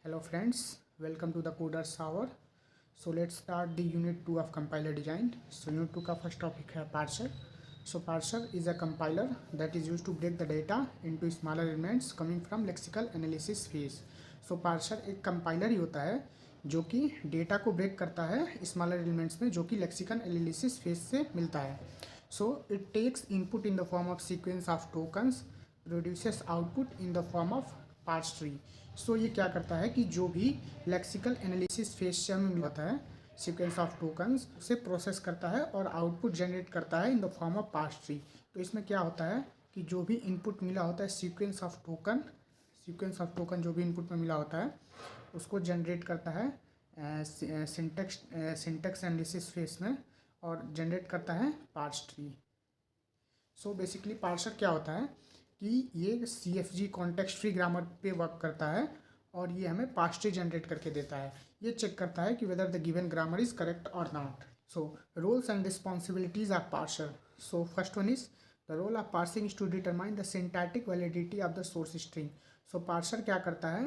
Hello friends, welcome to the Coders Hour. So let's start the unit 2 of compiler design. So unit 2 का first topic है parser. So parser is a compiler that is used to break the data into smaller elements coming from lexical analysis phase. So parser एक compiler ही होता है जो कि data को break करता है स्मॉलर एलिमेंट्स में जो कि लेक्सिकल एनालिसिस फेज से मिलता है. So it takes input in the form of sequence of tokens, produces output in the form of parse tree. सो ये क्या करता है कि जो भी लेक्सिकल एनालिसिस फेज से हमें मिलता है सीक्वेंस ऑफ टोकन्स उसे प्रोसेस करता है और आउटपुट जनरेट करता है in the form of parse tree. तो इसमें क्या होता है कि जो भी इनपुट मिला होता है सीक्वेंस ऑफ टोकन जो भी इनपुट में मिला होता है उसको जनरेट करता है सिंटेक्स एनालिसिस फेज में और जनरेट करता है parse tree. So basically parser क्या होता है कि ये CFG कॉन्टेक्स्ट फ्री ग्रामर पे वर्क करता है और ये हमें पार्स ट्री जनरेट करके देता है. ये चेक करता है कि whether the given grammar is correct और not. So roles and responsibilities of parser. So first one is the role of parsing is to determine the syntactic validity of the source string. So parser क्या करता है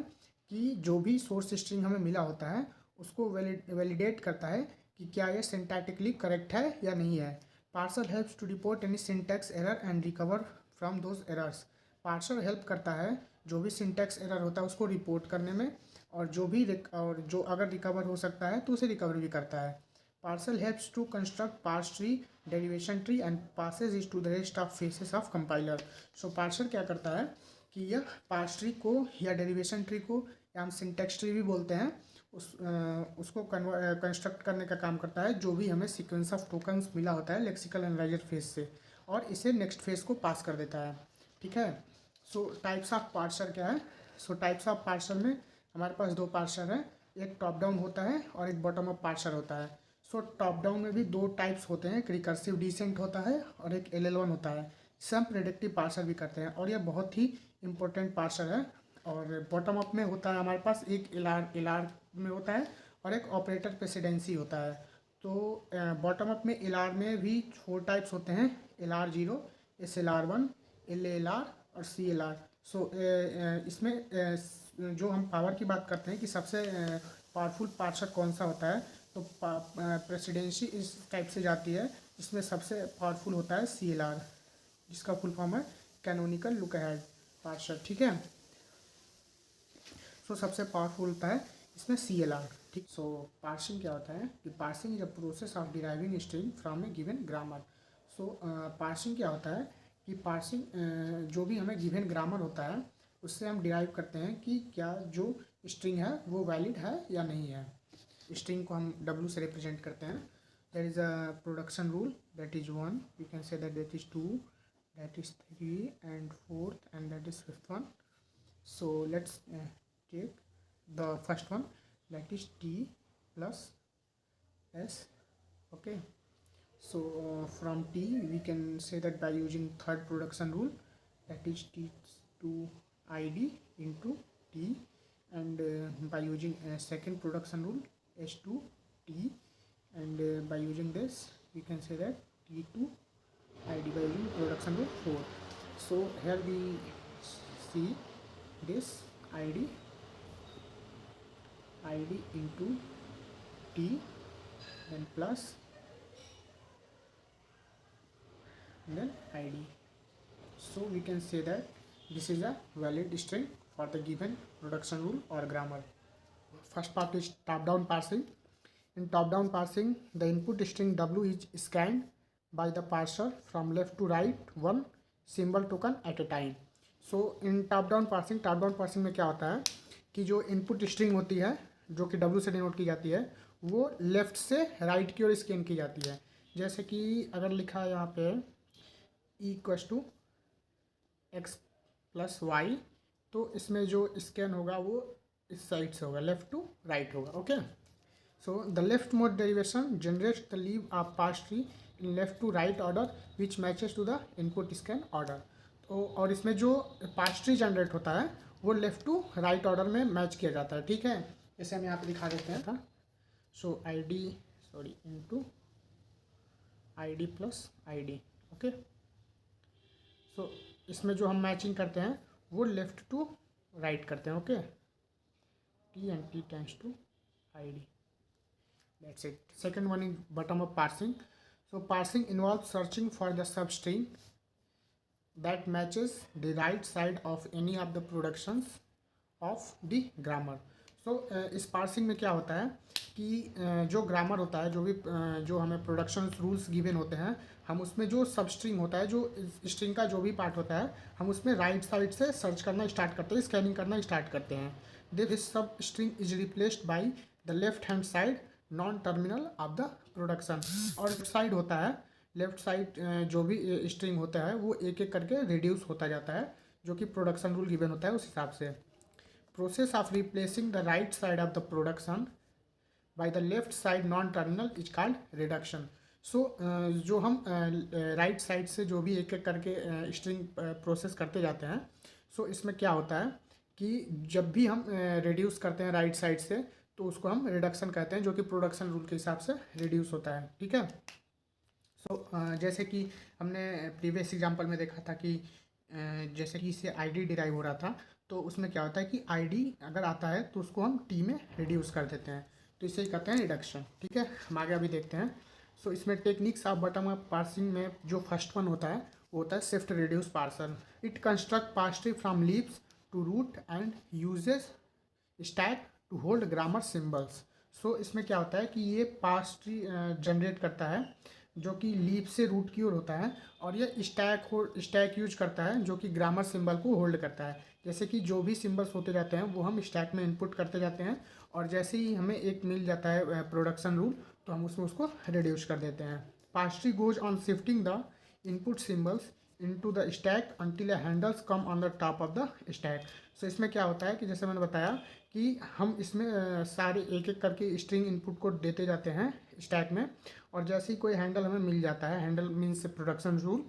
कि जो भी source string हमें मिला होता है उसको वैलिडेट करता है कि क्या ये सिंटैटिकली करेक्ट है या नहीं है. Parser helps to report any syntax error and recover from those errors. Parser help करता है जो भी सिंटैक्स एरर होता है उसको रिपोर्ट करने में और जो अगर रिकवर हो सकता है तो उसे रिकवर भी करता है. Parser helps to construct parse tree, derivation tree and passes is to the rest of phases of compiler. So parser क्या करता है कि यह पार्स ट्री को या डेरिवेशन ट्री को या हम सिंटैक्स ट्री भी बोलते हैं उसको कंस्ट्रक्ट करने का काम करता है जो भी हमें सीक्वेंस ऑफ टोकन्स मिला होता है लेक्सिकल एनालाइजर फेज से और इसे नेक्स्ट फेज को पास कर देता है. ठीक है. सो टाइप्स ऑफ पार्सर क्या है. सो टाइप्स ऑफ पार्सर में हमारे पास दो पार्सर है, एक टॉप डाउन होता है और एक बॉटम अप पार्सर होता है. सो टॉप डाउन में भी दो टाइप्स होते हैं, एक रिकर्सिव डिसेंट होता है और एक LL1 होता है. सब प्रेडिक्टिव पार्सर भी करते हैं और यह बहुत ही इंपॉर्टेंट पार्सर है. और बॉटम अप में होता है हमारे पास एक एल आर में होता है और एक ऑपरेटर प्रेसिडेंसी होता है. तो बॉटम अप में LR में भी 4 टाइप्स होते हैं, LR0, SLR1, LALR और CLR. सो इसमें जो हम पावर की बात करते हैं कि सबसे पावरफुल पार्सर कौन सा होता है तो प्रेसिडेंसी इस टाइप से जाती है जिसमें सबसे पावरफुल होता है CLR जिसका फुल फॉर्म है कैनोनिकल लुक अहेड पार्सर. ठीक है. सो सबसे पावरफुल होता है इसमें CLR. ठीक. सो पार्सिंग क्या होता है कि parsing is a process of deriving string from A given grammar. So parsing क्या होता है कि पार्सिंग जो भी हमें गिवन ग्रामर होता है उससे हम डिराइव करते हैं कि क्या जो स्ट्रिंग है वो वैलिड है या नहीं है. स्ट्रिंग को हम W से रिप्रेजेंट करते हैं. There is a production rule that is 1, we can say that is 2, that is 3 and 4th and that is 5th one. So let's take the first one, that is T plus S. Okay. So from T we can say that by using third production rule, that is T to ID into T, and by using second production rule S to T, and by using this we can say that T to ID by using production rule 4. So here we see this id into T then plus then ID. So we can say that this is a valid string for the given production rule or grammar. First part is top down parsing. In top down parsing, the input string W is scanned by the parser from left to right one symbol token at a time. So in top down parsing में क्या होता है कि जो input string होती है जो कि W से डिनोट की जाती है वो लेफ़्ट से राइट की ओर स्कैन की जाती है. जैसे कि अगर लिखा है यहाँ पे E = x + y तो इसमें जो स्कैन होगा वो इस साइड से होगा, लेफ़्ट टू राइट होगा. Okay. So the left mode derivation generates the leave of parse tree in left to right order which matches to the input scan order. तो और इसमें जो पार्स ट्री जनरेट होता है वो लेफ़्ट टू राइट ऑर्डर में match किया जाता है. ठीक है. जैसे हम यहाँ पे दिखा देते हैं था. So into ID plus ID. Okay. So इसमें जो हम मैचिंग करते हैं वो लेफ़्ट टू राइट करते हैं. Okay. T and T tends to ID. That's it. Second one is bottom up parsing. So parsing involves searching for the substring that matches the right side of any of the productions of the grammar. So इस parsing में क्या होता है कि जो grammar होता है, जो भी जो हमें प्रोडक्शन रूल्स गिवन होते हैं, हम उसमें जो सब स्ट्रिंग होता है, जो स्ट्रिंग का जो भी पार्ट होता है, हम उसमें राइट साइड से सर्च करना स्टार्ट करते हैं, स्कैनिंग करना स्टार्ट करते हैं. दिस सब string is replaced by the left hand side non terminal of the production. और लेफ्ट साइड होता है, लेफ्ट साइड जो भी स्ट्रिंग होता है वो एक एक करके रिड्यूस होता जाता है, जो कि प्रोडक्शन रूल गिवन होता है उस हिसाब से. Process of replacing the right side of the production by the left side non terminal is called reduction. So जो हम राइट साइड से जो भी एक एक करके स्ट्रिंग प्रोसेस करते जाते हैं, सो इसमें क्या होता है कि जब भी हम रिड्यूस करते हैं राइट साइड से, तो उसको हम रिडक्शन कहते हैं, जो कि प्रोडक्शन रूल के हिसाब से रिड्यूस होता है. ठीक है. सो जैसे कि हमने प्रीवियस एग्जांपल में देखा था कि जैसे कि इससे आईडी डिराइव हो रहा था, तो उसमें क्या होता है कि आईडी अगर आता है तो उसको हम टी में रिड्यूस कर देते हैं, तो इसे ही कहते हैं रिडक्शन. ठीक है. हम आगे अभी देखते हैं. सो इसमें techniques of bottom up parsing में जो फर्स्ट वन होता है वो होता है shift reduce parser. It construct parse tree from leaves to root and uses stack to hold grammar symbols. So इसमें क्या होता है कि ये पार्स ट्री जनरेट करता है जो कि लीफ से रूट की ओर होता है, और ये स्टैक यूज करता है जो कि ग्रामर सिंबल को होल्ड करता है. जैसे कि जो भी सिंबल्स होते जाते हैं वो हम स्टैक में इनपुट करते जाते हैं, और जैसे ही हमें एक मिल जाता है प्रोडक्शन रूल, तो हम उसमें उसको रिड्यूस कर देते हैं. Parse tree goes on shifting the input symbols into the stack until handles come on the top of the stack. So इसमें क्या होता है कि जैसे मैंने बताया कि हम इसमें सारे एक एक करके स्ट्रिंग इनपुट को देते जाते हैं स्टैक में, और जैसे ही कोई हैंडल हमें मिल जाता है, हैंडल मीन्स प्रोडक्शन रूल,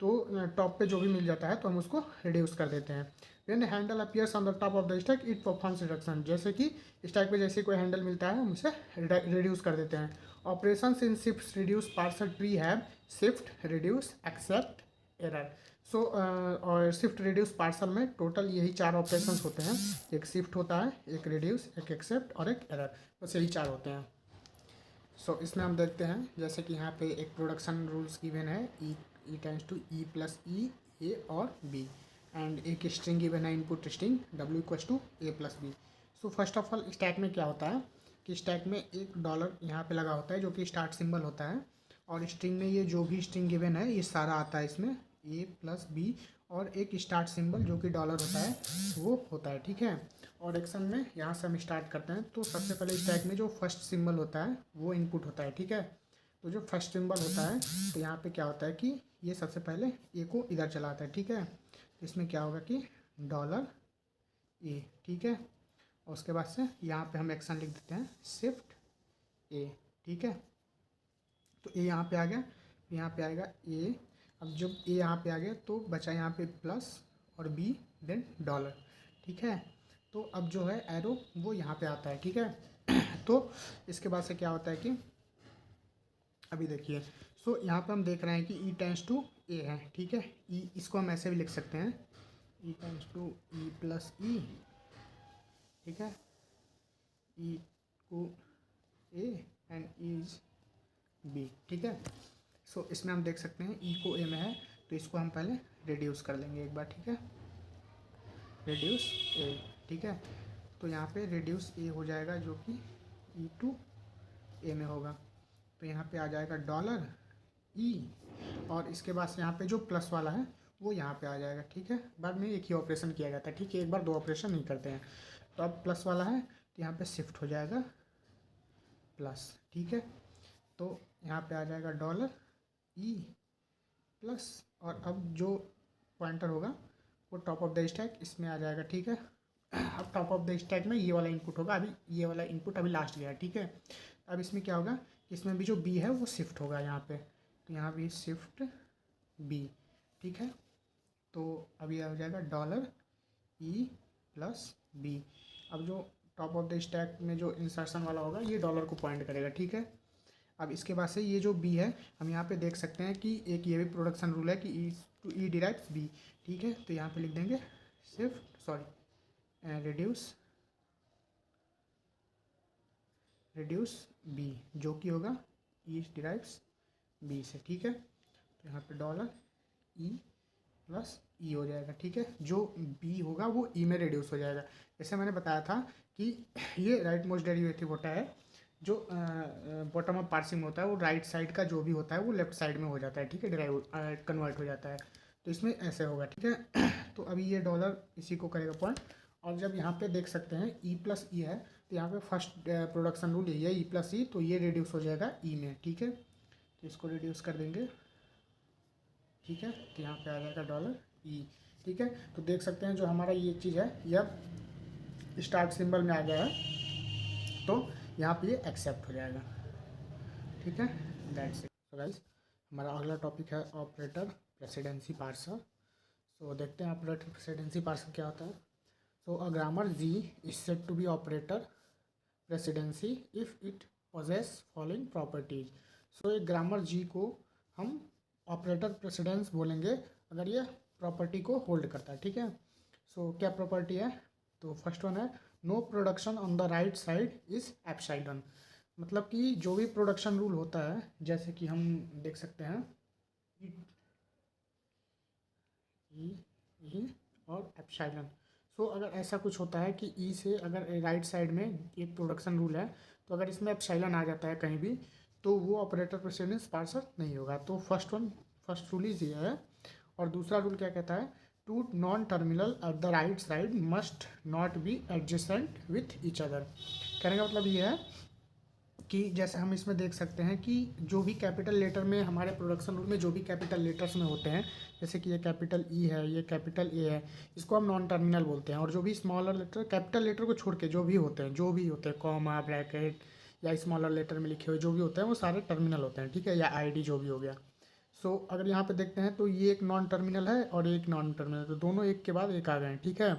तो टॉप पे जो भी मिल जाता है तो हम उसको रिड्यूस कर देते हैं. When handle appears on the top of the stack it performs reduction. जैसे कि स्टैक पे जैसे कोई हैंडल मिलता है हम उसे रिड्यूस कर देते हैं. Operations in shift reduce parser tree have shift reduce accept error. So और शिफ्ट रिड्यूस पार्सल में टोटल यही 4 ऑपरेशंस होते हैं. एक शिफ्ट होता है, एक रिड्यूस, एक एक्सेप्ट और एक एरर. बस यही 4 होते हैं. सो इसमें हम देखते हैं जैसे कि यहाँ पे एक प्रोडक्शन रूल्स गिवन है, E tends to E plus E A और बी, एंड एक स्ट्रिंग गिवन है input string W equals to A plus B. So first of all stack में क्या होता है कि स्टैक में एक डॉलर यहाँ पे लगा होता है जो कि स्टार्ट सिंबल होता है, और स्ट्रिंग में ये जो भी स्ट्रिंग गिवन है ये सारा आता है इसमें ए प्लस बी, और एक स्टार्ट सिंबल जो कि डॉलर होता है वो होता है. ठीक है. और एक्शन में यहाँ से हम स्टार्ट करते हैं, तो सबसे पहले स्टैक में जो फर्स्ट सिंबल होता है वो इनपुट होता है. ठीक है. तो जो फर्स्ट सिंबल होता है, तो यहाँ पे क्या होता है कि ये सबसे पहले ए को इधर चलाता है. ठीक है. तो इसमें क्या होगा कि डॉलर ए. ठीक है. और उसके बाद से यहाँ पे हम एक्शन लिख देते हैं शिफ्ट ए. ठीक है. तो ए यहाँ पे आ गया, यहाँ पे आएगा ए. अब जब ए यहाँ पे आ गया तो बचा यहाँ पे प्लस और बी देन डॉलर. ठीक है. तो अब जो है एरो वो यहाँ पे आता है. ठीक है. तो इसके बाद से क्या होता है कि अभी देखिए, सो यहाँ पे हम देख रहे हैं कि ई टेंस टू ए है. ठीक है. ई इसको हम ऐसे भी लिख सकते हैं, ई tends to E plus E. ठीक है. ई को ए एंड इज बी. ठीक है. सो इसमें हम देख सकते हैं ई को ए में है, तो इसको हम पहले रिड्यूस कर लेंगे एक बार. ठीक है. रिड्यूस ए. ठीक है. तो यहाँ पे रिड्यूस ए हो जाएगा जो कि ई टू ए में होगा, तो यहाँ पे आ जाएगा डॉलर ई, और इसके बाद से यहाँ पे जो प्लस वाला है वो यहाँ पे आ जाएगा. ठीक है. बाद में एक ही ऑपरेशन किया जाता है. ठीक है. एक बार 2 ऑपरेशन नहीं करते हैं. तो अब प्लस वाला है तो यहाँ पे शिफ्ट हो जाएगा प्लस. ठीक है. तो यहाँ पे आ जाएगा डॉलर ई प्लस, और अब जो पॉइंटर होगा वो टॉप ऑफ द स्टैक इसमें आ जाएगा. ठीक है. अब टॉप ऑफ द स्टैक में ये वाला इनपुट होगा, अभी ये वाला इनपुट अभी लास्ट गया. ठीक है. अब इसमें क्या होगा, इसमें भी जो बी है वो शिफ्ट होगा यहाँ पे, तो यहाँ भी शिफ्ट बी. ठीक है. तो अभी आ जाएगा डॉलर ई प्लस बी. अब जो टॉप ऑफ द स्टैक में जो इंसर्शन वाला होगा ये डॉलर को पॉइंट करेगा. ठीक है. अब इसके बाद से ये जो बी है हम यहाँ पे देख सकते हैं कि एक ये भी प्रोडक्शन रूल है कि ई टू ई डिराइव्स बी. ठीक है. तो यहाँ पे लिख देंगे शिफ्ट रिड्यूस रिड्यूस बी, जो कि होगा ई डिराइव्स बी से, ठीक है। तो यहाँ पे डॉलर ई प्लस ई हो जाएगा, ठीक है। जो बी होगा वो ई में रिड्यूस हो जाएगा। जैसे मैंने बताया था कि ये राइट मोस्ट डेरिवेटिव होता है, जो बॉटम अप पार्सिंग होता है वो राइट साइड का जो भी होता है वो लेफ्ट साइड में हो जाता है, ठीक है, डिराइव कन्वर्ट हो जाता है। तो इसमें ऐसे होगा, ठीक है। तो अभी ये डॉलर इसी को करेगा पॉइंट। और जब यहाँ पे देख सकते हैं ई प्लस ई है, तो यहाँ पे फर्स्ट प्रोडक्शन रूल यही है ई प्लस ई, तो ये रिड्यूस हो जाएगा ई में, ठीक है। तो इसको रिड्यूस कर देंगे, ठीक है। तो यहाँ पे आ जाएगा डॉलर ई, ठीक है। तो देख सकते हैं जो हमारा ये चीज़ है यह स्टार्ट सिंबल में आ गया है, तो यहाँ पे ये एक्सेप्ट हो जाएगा, ठीक है। That's it. सो गाइस, हमारा अगला टॉपिक है ऑपरेटर प्रेसिडेंसी पार्सर। सो देखते हैं ऑपरेटर प्रेसिडेंसी पार्सर क्या होता है। So a grammar G is said to be operator precedence if it possesses following properties. So एक ग्रामर जी को हम ऑपरेटर प्रेसिडेंस बोलेंगे अगर ये प्रॉपर्टी को होल्ड करता है, ठीक है। सो क्या प्रॉपर्टी है, तो फर्स्ट वन है no production on the right side is epsilon. मतलब कि जो भी प्रोडक्शन रूल होता है, जैसे कि हम देख सकते हैं ई और एप्सिलॉन। सो अगर ऐसा कुछ होता है कि ई से अगर राइट साइड में एक प्रोडक्शन रूल है, तो अगर इसमें एप्सिलॉन आ जाता है कहीं भी, तो वो ऑपरेटर प्रेसिडेंस पार्सर नहीं होगा। तो फर्स्ट रूल इज ये है। और दूसरा रूल क्या कहता है, two non terminal at the right side must not be adjacent with each other. कहने का मतलब ये है कि जैसे हम इसमें देख सकते हैं कि जो भी कैपिटल लेटर में हमारे प्रोडक्शन रूल में जो भी कैपिटल लेटर्स में होते हैं, जैसे कि ये कैपिटल ई है, ये कैपिटल ए है, इसको हम नॉन टर्मिनल बोलते हैं। और जो भी स्मॉलर लेटर, कैपिटल लेटर को छोड़ के जो भी होते हैं कॉमा, ब्रैकेट या स्मॉलर लेटर में लिखे हुए जो भी होते हैं वो सारे टर्मिनल होते हैं, ठीक है, या आईडी जो भी हो गया। सो अगर यहाँ पे देखते हैं तो ये एक नॉन टर्मिनल है और एक नॉन टर्मिनल, तो दोनों एक के बाद एक आ गए हैं, ठीक है।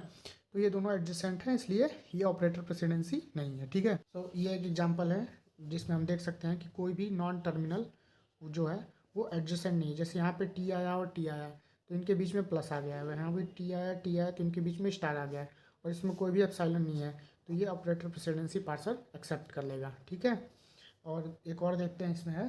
तो ये दोनों एडजेसेंट हैं, इसलिए ये ऑपरेटर प्रेसिडेंसी नहीं है, ठीक है। तो ये एक एग्जांपल है जिसमें हम देख सकते हैं कि कोई भी नॉन टर्मिनल जो है वो एडजेसेंट नहीं है। जैसे यहाँ पे टी आया और टी आया, तो इनके बीच में प्लस आ गया है, यहाँ भी टी आया तो इनके बीच में स्टार आ गया है, और इसमें कोई भी एप्सिलॉन नहीं है, तो ये ऑपरेटर प्रेसिडेंसी पार्सर एक्सेप्ट कर लेगा, ठीक है। और एक और देखते हैं इसमें है,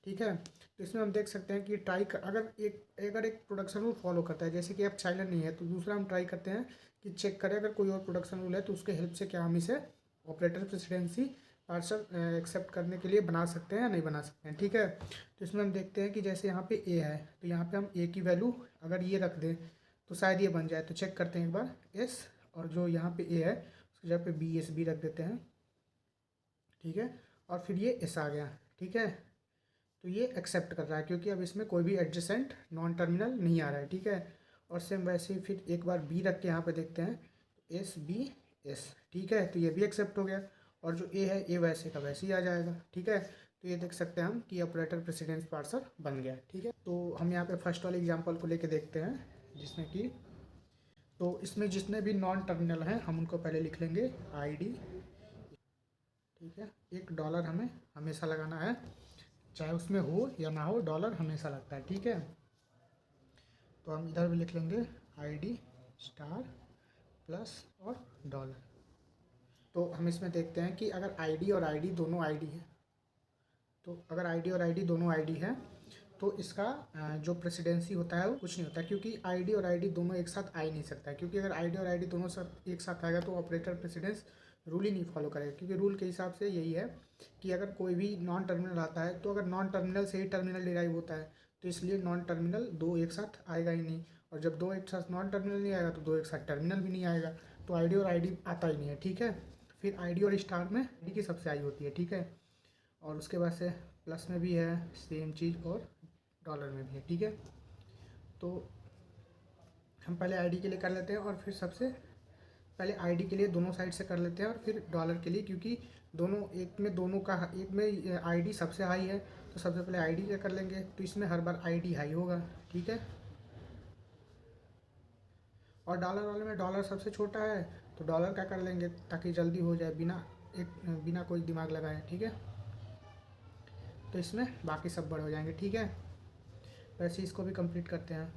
ठीक है। तो इसमें हम देख सकते हैं कि ट्राई अगर एक प्रोडक्शन रूल फॉलो करता है, जैसे कि एप्सिलॉन नहीं है, तो दूसरा हम ट्राई करते हैं कि चेक करें अगर कोई और प्रोडक्शन रूल है तो उसके हेल्प से क्या हम इसे ऑपरेटर प्रेसिडेंसी पार्सर एक्सेप्ट करने के लिए बना सकते हैं या नहीं बना सकते हैं, ठीक है। तो इसमें हम देखते हैं कि जैसे यहाँ पे ए है, तो यहाँ पे हम ए की वैल्यू अगर ये रख दें तो शायद ये बन जाए। तो चेक करते हैं एक बार एस, और जो यहाँ पे ए है उसकी जगह पे बी एस बी रख देते हैं, ठीक है। और फिर ये एस आ गया, ठीक है। तो ये एक्सेप्ट कर रहा है क्योंकि अब इसमें कोई भी एडजेसेंट नॉन टर्मिनल नहीं आ रहा है, ठीक है। और सेम वैसे ही फिर एक बार बी रख के यहाँ पे देखते हैं, एस बी एस, ठीक है। तो ये भी एक्सेप्ट हो गया, और जो ए है ए वैसे का वैसे ही आ जाएगा, ठीक है। तो ये देख सकते हैं हम कि ऑपरेटर प्रेसिडेंस पार्सर बन गया, ठीक है। तो हम यहाँ पे फर्स्ट वाले एग्जांपल को लेके देखते हैं, जिसमें कि तो इसमें जितने भी नॉन टर्मिनल हैं हम उनको पहले लिख लेंगे आईडी, ठीक है। एक डॉलर हमें हमेशा लगाना है, चाहे उसमें हो या ना हो, डॉलर हमेशा लगता है, ठीक है। तो हम इधर भी लिख लेंगे आईडी स्टार प्लस और डॉलर। तो हम इसमें देखते हैं कि अगर आईडी और आईडी दोनों आईडी है, तो अगर आईडी और आईडी दोनों आईडी है तो इसका जो प्रेसिडेंसी होता है वो कुछ नहीं होता, क्योंकि आईडी और आईडी दोनों एक साथ आ ही नहीं सकता है। क्योंकि अगर आईडी और आईडी दोनों साथ एक साथ आएगा तो ऑपरेटर प्रेसिडेंस रूल ही नहीं फॉलो करेगा, क्योंकि रूल के हिसाब से यही है कि अगर कोई भी नॉन टर्मिनल आता है तो अगर नॉन टर्मिनल से ही टर्मिनल डिराइव होता है, तो इसलिए नॉन टर्मिनल दो एक साथ आएगा ही नहीं, और जब दो एक साथ नॉन टर्मिनल नहीं आएगा तो दो एक साथ टर्मिनल भी नहीं आएगा, तो आईडी और आईडी आता ही नहीं है, ठीक है। फिर आईडी और स्टार में आईडी की सबसे आई होती है, ठीक है। और उसके बाद से प्लस में भी है सेम चीज़, और डॉलर में भी है, ठीक है। तो हम पहले आईडी के लिए कर लेते हैं, और फिर सबसे पहले आईडी के लिए दोनों साइड से कर लेते हैं, और फिर डॉलर के लिए, क्योंकि दोनों एक में आईडी सबसे हाई है, तो सबसे पहले आईडी का कर लेंगे, तो इसमें हर बार आईडी हाई होगा, ठीक है। और डॉलर वाले में डॉलर सबसे छोटा है, तो डॉलर का कर लेंगे ताकि जल्दी हो जाए, बिना कोई दिमाग लगाए, ठीक है। तो इसमें बाकी सब बड़े हो जाएंगे, ठीक है। वैसे इसको भी कंप्लीट करते हैं,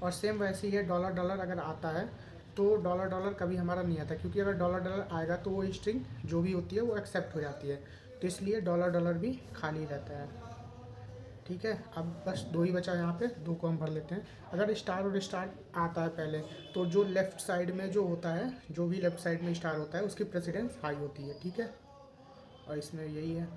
और सेम वैसे ही है, डॉलर अगर आता है तो डॉलर डॉलर कभी हमारा नहीं आता, क्योंकि अगर डॉलर डॉलर आएगा तो वो स्ट्रिंग जो भी होती है वो एक्सेप्ट हो जाती है, तो इसलिए डॉलर डॉलर भी खाली रहता है। ठीक है, अब बस दो ही बचा यहाँ पे, दो को हम भर लेते हैं। अगर स्टार और स्टार आता है पहले, तो जो लेफ़्ट साइड में जो होता है, जो भी लेफ़्ट साइड में स्टार होता है उसकी प्रेसिडेंस हाई होती है। ठीक है, और इसमें यही है।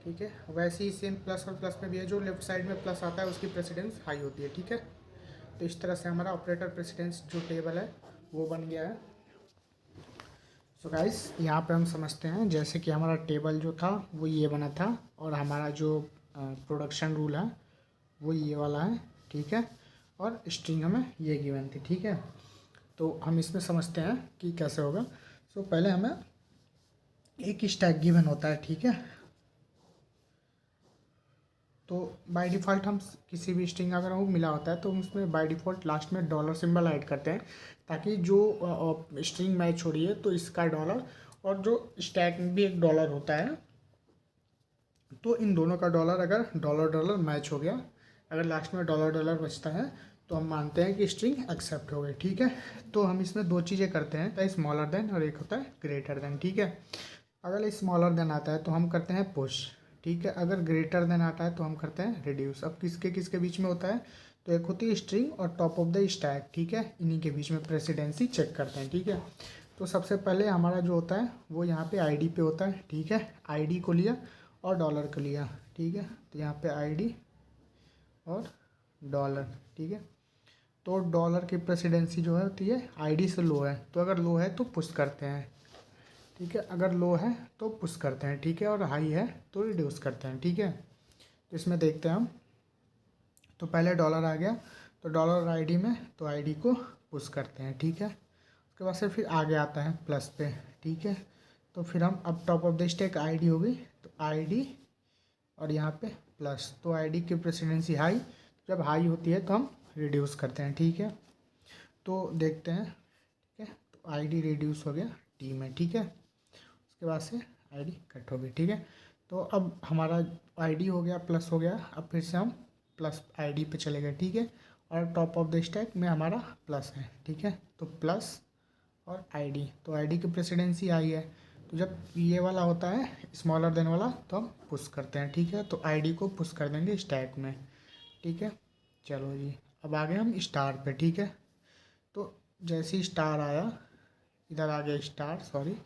ठीक है, वैसे ही सेम प्लस और प्लस में भी है, जो लेफ़्ट साइड में प्लस आता है उसकी प्रेसिडेंस हाई होती है। ठीक है, तो इस तरह से हमारा ऑपरेटर प्रेसिडेंस जो टेबल है वो बन गया है। सो गाइस, यहाँ पे हम समझते हैं, जैसे कि हमारा टेबल जो था वो ये बना था, और हमारा जो प्रोडक्शन रूल है वो ये वाला है। ठीक है, और स्ट्रिंग हमें ये गिवन थी। ठीक है, तो हम इसमें समझते हैं कि कैसे होगा। सो पहले हमें एक स्टैक गिवन होता है। ठीक है, तो बाय डिफ़ॉल्ट हम किसी भी स्ट्रिंग अगर हमको मिला होता है तो हम उसमें बाय डिफ़ॉल्ट लास्ट में डॉलर सिंबल ऐड करते हैं, ताकि जो स्ट्रिंग मैच हो रही है तो इसका डॉलर, और जो स्टैक में भी एक डॉलर होता है, तो इन दोनों का डॉलर अगर डॉलर डॉलर मैच हो गया, अगर लास्ट में डॉलर डॉलर बचता है, तो हम मानते हैं कि स्ट्रिंग एक्सेप्ट हो गई। ठीक है, तो हम इसमें दो चीज़ें करते हैं, तो स्मॉलर देन और एक होता है ग्रेटर देन। ठीक है, अगर स्मॉलर देन आता है तो हम करते हैं पुश। ठीक है, अगर ग्रेटर देन आता है तो हम करते हैं रिड्यूस। अब किसके किसके बीच में होता है, तो एक होती है स्ट्रिंग और टॉप ऑफ द स्टैक। ठीक है, इन्हीं के बीच में प्रेसिडेंसी चेक करते हैं। ठीक है, तो सबसे पहले हमारा जो होता है वो यहाँ पे आईडी पे होता है। ठीक है, आईडी को लिया और डॉलर को लिया। ठीक है, तो यहाँ पे आईडी और डॉलर। ठीक है, तो डॉलर की प्रेसिडेंसी जो है होती है आईडी से लो है, तो अगर लो है तो पुश करते हैं। ठीक है, अगर लो है तो पुश करते हैं। ठीक है, और हाई है तो रिड्यूस करते हैं। ठीक है, तो इसमें देखते हैं हम, तो पहले डॉलर आ गया तो डॉलर आईडी में, तो आईडी को पुश करते हैं। ठीक है, उसके बाद से फिर आगे आता है प्लस पे। ठीक है, तो फिर हम अब top of the stack ID हो गई, तो आईडी और यहाँ पे प्लस, तो आईडी की प्रेसिडेंसी हाई, जब हाई होती है तो हम रिड्यूस करते हैं। ठीक है, तो देखते हैं। ठीक है, तो आईडी रिड्यूस हो गया टी में। ठीक है, उसके बाद से आईडी कट हो गई। ठीक है, तो अब हमारा आईडी हो गया प्लस हो गया, अब फिर से हम प्लस आईडी पे चले गए। ठीक है, और टॉप ऑफ द स्टैक में हमारा प्लस है। ठीक है, तो प्लस और आईडी, तो आईडी की प्रेसिडेंसी आई है, तो जब ये वाला होता है स्मॉलर देन वाला तो हम पुश करते हैं। ठीक है, तो आईडी को पुश कर देंगे स्टैक में। ठीक है, चलो जी, अब आ गए हम स्टार पे। ठीक है, तो जैसे ही स्टार आया, इधर आ गया स्टार, सॉरी,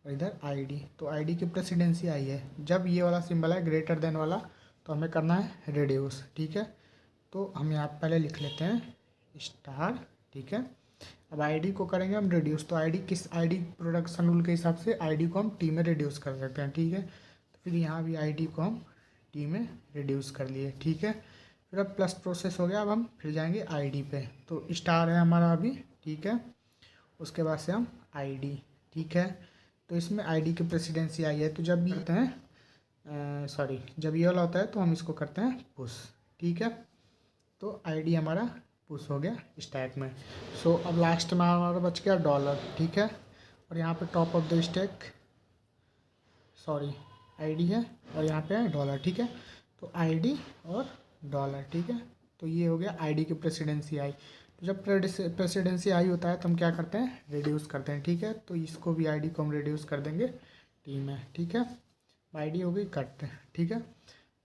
और इधर आईडी, तो आईडी की प्रेसिडेंसी आई है। जब ये वाला सिंबल है ग्रेटर देन वाला, तो हमें करना है रिड्यूस। ठीक है, तो हम यहाँ पहले लिख लेते हैं स्टार। ठीक है, अब आईडी को करेंगे हम रिड्यूस, तो आईडी किस, आईडी प्रोडक्शन रूल के हिसाब से आईडी को हम टी में रिड्यूस कर सकते हैं। ठीक है, तो फिर यहाँ भी आईडी को हम टी में रिड्यूस कर लिए। ठीक है, फिर अब प्लस प्रोसेस हो गया, अब हम फिर जाएंगे आईडी पे, तो स्टार है हमारा अभी। ठीक है, उसके बाद से हम आईडी। ठीक है, तो इसमें आईडी की प्रेसिडेंसी आई है, तो जब भी करते हैं, सॉरी, जब ये वाला होता है तो हम इसको करते हैं पुश। ठीक है, तो आईडी हमारा पुश हो गया स्टैक में। सो अब लास्ट में हमारा बच गया डॉलर। ठीक है, और यहाँ पे top of the stack, sorry, ID है और यहाँ पे है डॉलर। ठीक है, तो आईडी और डॉलर। ठीक है, तो ये हो गया आईडी की प्रेसिडेंसी आई। तो जब प्रेसिडेंसी आई होता है तो हम क्या करते हैं, रिड्यूस करते हैं। ठीक है, तो इसको भी आईडी को हम रिड्यूस कर देंगे टी में। ठीक है, आईडी हो गई कट। ठीक है,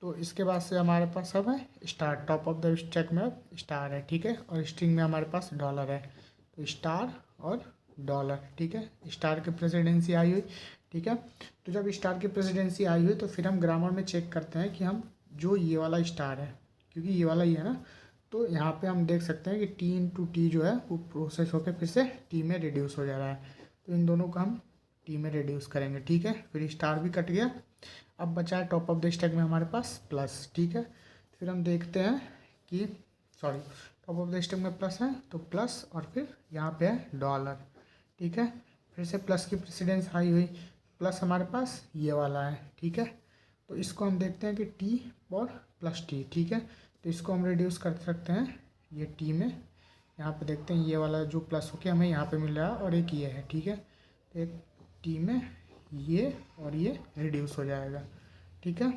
तो इसके बाद से हमारे पास अब है star, top of the stack में अब स्टार है। ठीक है, और स्ट्रिंग में हमारे पास डॉलर है, तो स्टार और डॉलर। ठीक है, स्टार की प्रेसिडेंसी आई हुई। ठीक है, तो जब स्टार की प्रेसिडेंसी आई हुई तो फिर हम ग्रामर में चेक करते हैं कि हम जो ये वाला स्टार है, क्योंकि ये वाला ही है ना, तो यहाँ पे हम देख सकते हैं कि टी इंटू टी जो है वो प्रोसेस होकर फिर से टी में रिड्यूस हो जा रहा है, तो इन दोनों को हम टी में रिड्यूस करेंगे। ठीक है, फिर स्टार भी कट गया, अब बचा है टॉप ऑफ द स्टैक में हमारे पास प्लस। ठीक है, फिर हम देखते हैं कि, sorry, top of the stack में प्लस है तो प्लस, और फिर यहाँ पे है डॉलर। ठीक है, फिर से प्लस की प्रेसिडेंस हाई हुई, प्लस हमारे पास ये वाला है। ठीक है, तो इसको हम देखते हैं कि टी और प्लस टी। ठीक है, तो इसको हम रिड्यूस कर सकते हैं ये टी में। यहाँ पे देखते हैं ये वाला जो प्लस होके हमें यहाँ पे मिल रहा है, और एक ये है। ठीक है, तो एक टी में ये और ये रिड्यूस हो जाएगा। ठीक है,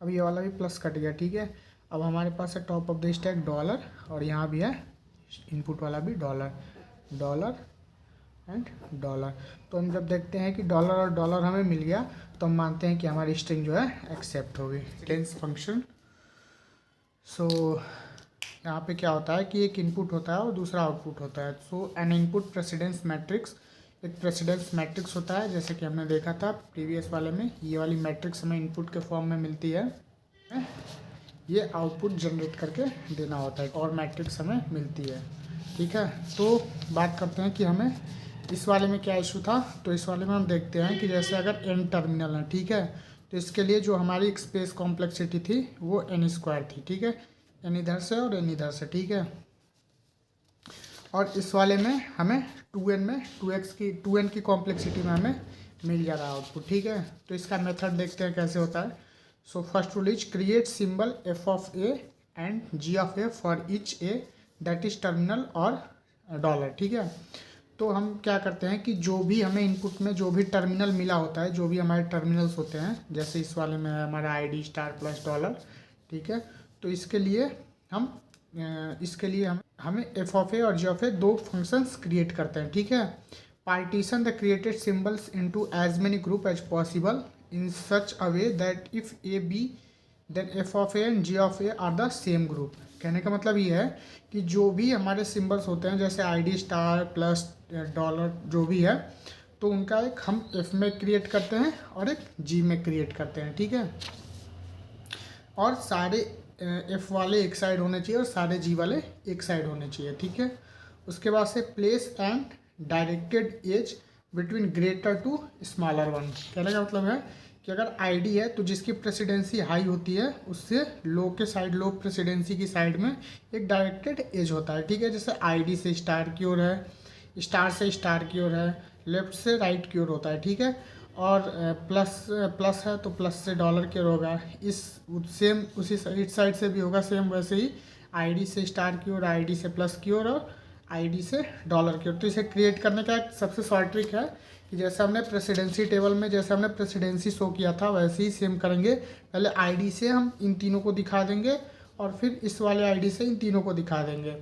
अब ये वाला भी प्लस कट गया। ठीक है, अब हमारे पास है top of the stack dollar, और यहाँ भी है इनपुट वाला भी डॉलर, डॉलर एंड डॉलर। तो हम जब देखते हैं कि डॉलर और डॉलर हमें मिल गया तो हम मानते हैं कि हमारी स्ट्रिंग जो है एक्सेप्ट होगी। प्रेसिडेंस फंक्शन, सो यहाँ पे क्या होता है कि एक इनपुट होता है और दूसरा आउटपुट होता है। सो एन इनपुट प्रेसिडेंस मैट्रिक्स, एक प्रेसिडेंस मैट्रिक्स होता है, जैसे कि हमने देखा था प्रीवियस वाले में। ये वाली मैट्रिक्स हमें इनपुट के फॉर्म में मिलती है, ये आउटपुट जनरेट करके देना होता है, और मैट्रिक्स हमें मिलती है। ठीक है, तो बात करते हैं कि हमें इस वाले में क्या इशू था। तो इस वाले में हम देखते हैं कि जैसे अगर n टर्मिनल है, ठीक है, तो इसके लिए जो हमारी स्पेस कॉम्प्लेक्सिटी थी वो n² थी। ठीक है, n इधर से और n इधर से। ठीक है, और इस वाले में हमें 2n में 2n की कॉम्प्लेक्सिटी में हमें मिल जा रहा है आउटपुट। ठीक है, तो इसका मेथड देखते हैं कैसे होता है। So first rule is create symbol f of a and g of a for each a that is terminal और डॉलर। ठीक है, तो हम क्या करते हैं कि जो भी हमें इनपुट में जो भी टर्मिनल मिला होता है, जो भी हमारे टर्मिनल्स होते हैं, जैसे इस वाले में हमारा ID स्टार प्लस डॉलर। ठीक है, तो इसके लिए हम हमें f ऑफ a और g ऑफ a दो फंक्शंस क्रिएट करते हैं। ठीक है, partition the created symbols into as many group as possible in such a way that if a b then f of a and g of a are the same group. कहने का मतलब ये है कि जो भी हमारे सिम्बल्स होते हैं, जैसे ID स्टार प्लस डॉलर जो भी है, तो उनका एक हम f में क्रिएट करते हैं और एक g में क्रिएट करते हैं। ठीक है, और सारे f वाले एक साइड होने चाहिए और सारे g वाले एक साइड होने चाहिए। ठीक है, उसके बाद से place and directed edge between greater to smaller one. कहने का मतलब है कि अगर ID है तो जिसकी प्रेसिडेंसी हाई होती है उससे लो के साइड, लो प्रेसिडेंसी की साइड में एक डायरेक्टेड एज होता है। ठीक है, जैसे ID से स्टार की ओर है, स्टार से स्टार की ओर है, लेफ्ट से राइट की ओर होता है। ठीक है, और प्लस है तो प्लस से डॉलर की ओर होगा। सेम उसी इस साइड से भी होगा, सेम वैसे ही ID से स्टार की ओर, ID से प्लस की ओर और ID से डॉलर की ओर। तो इसे क्रिएट करने का एक सबसे शॉर्ट ट्रिक है कि जैसे हमने प्रेसिडेंसी टेबल में जैसे हमने प्रेसिडेंसी शो किया था वैसे ही सेम करेंगे। पहले ID से हम इन तीनों को दिखा देंगे और फिर इस वाले ID से इन तीनों को दिखा देंगे।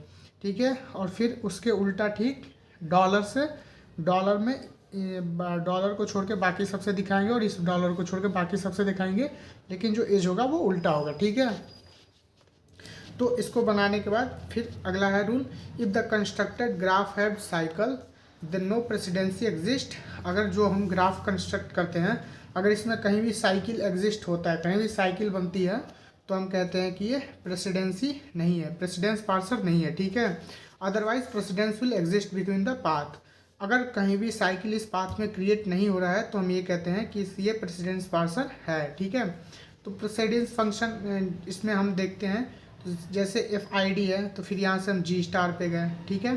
ठीक है, और फिर उसके उल्टा ठीक डॉलर से, डॉलर में डॉलर को छोड़ के बाकी सबसे दिखाएंगे और इस डॉलर को छोड़ के बाकी सबसे दिखाएंगे, लेकिन जो एज होगा वो उल्टा होगा। ठीक है, तो इसको बनाने के बाद फिर अगला है rule, if the constructed graph have cycle then no presidency exist. अगर जो हम ग्राफ कंस्ट्रक्ट करते हैं, अगर इसमें कहीं भी साइकिल एग्जिस्ट होता है, कहीं भी साइकिल बनती है, तो हम कहते हैं कि ये प्रेसिडेंसी नहीं है, प्रेसिडेंस पार्सर नहीं है। ठीक है, otherwise precedence will exist between the path. अगर कहीं भी साइकिल इस पाथ में क्रिएट नहीं हो रहा है तो हम ये कहते हैं कि ये प्रेसिडेंस पार्सर है। ठीक है, तो प्रेसिडेंस फंक्शन इसमें हम देखते हैं, तो जैसे FID है तो फिर यहाँ से हम G स्टार पे गए। ठीक है,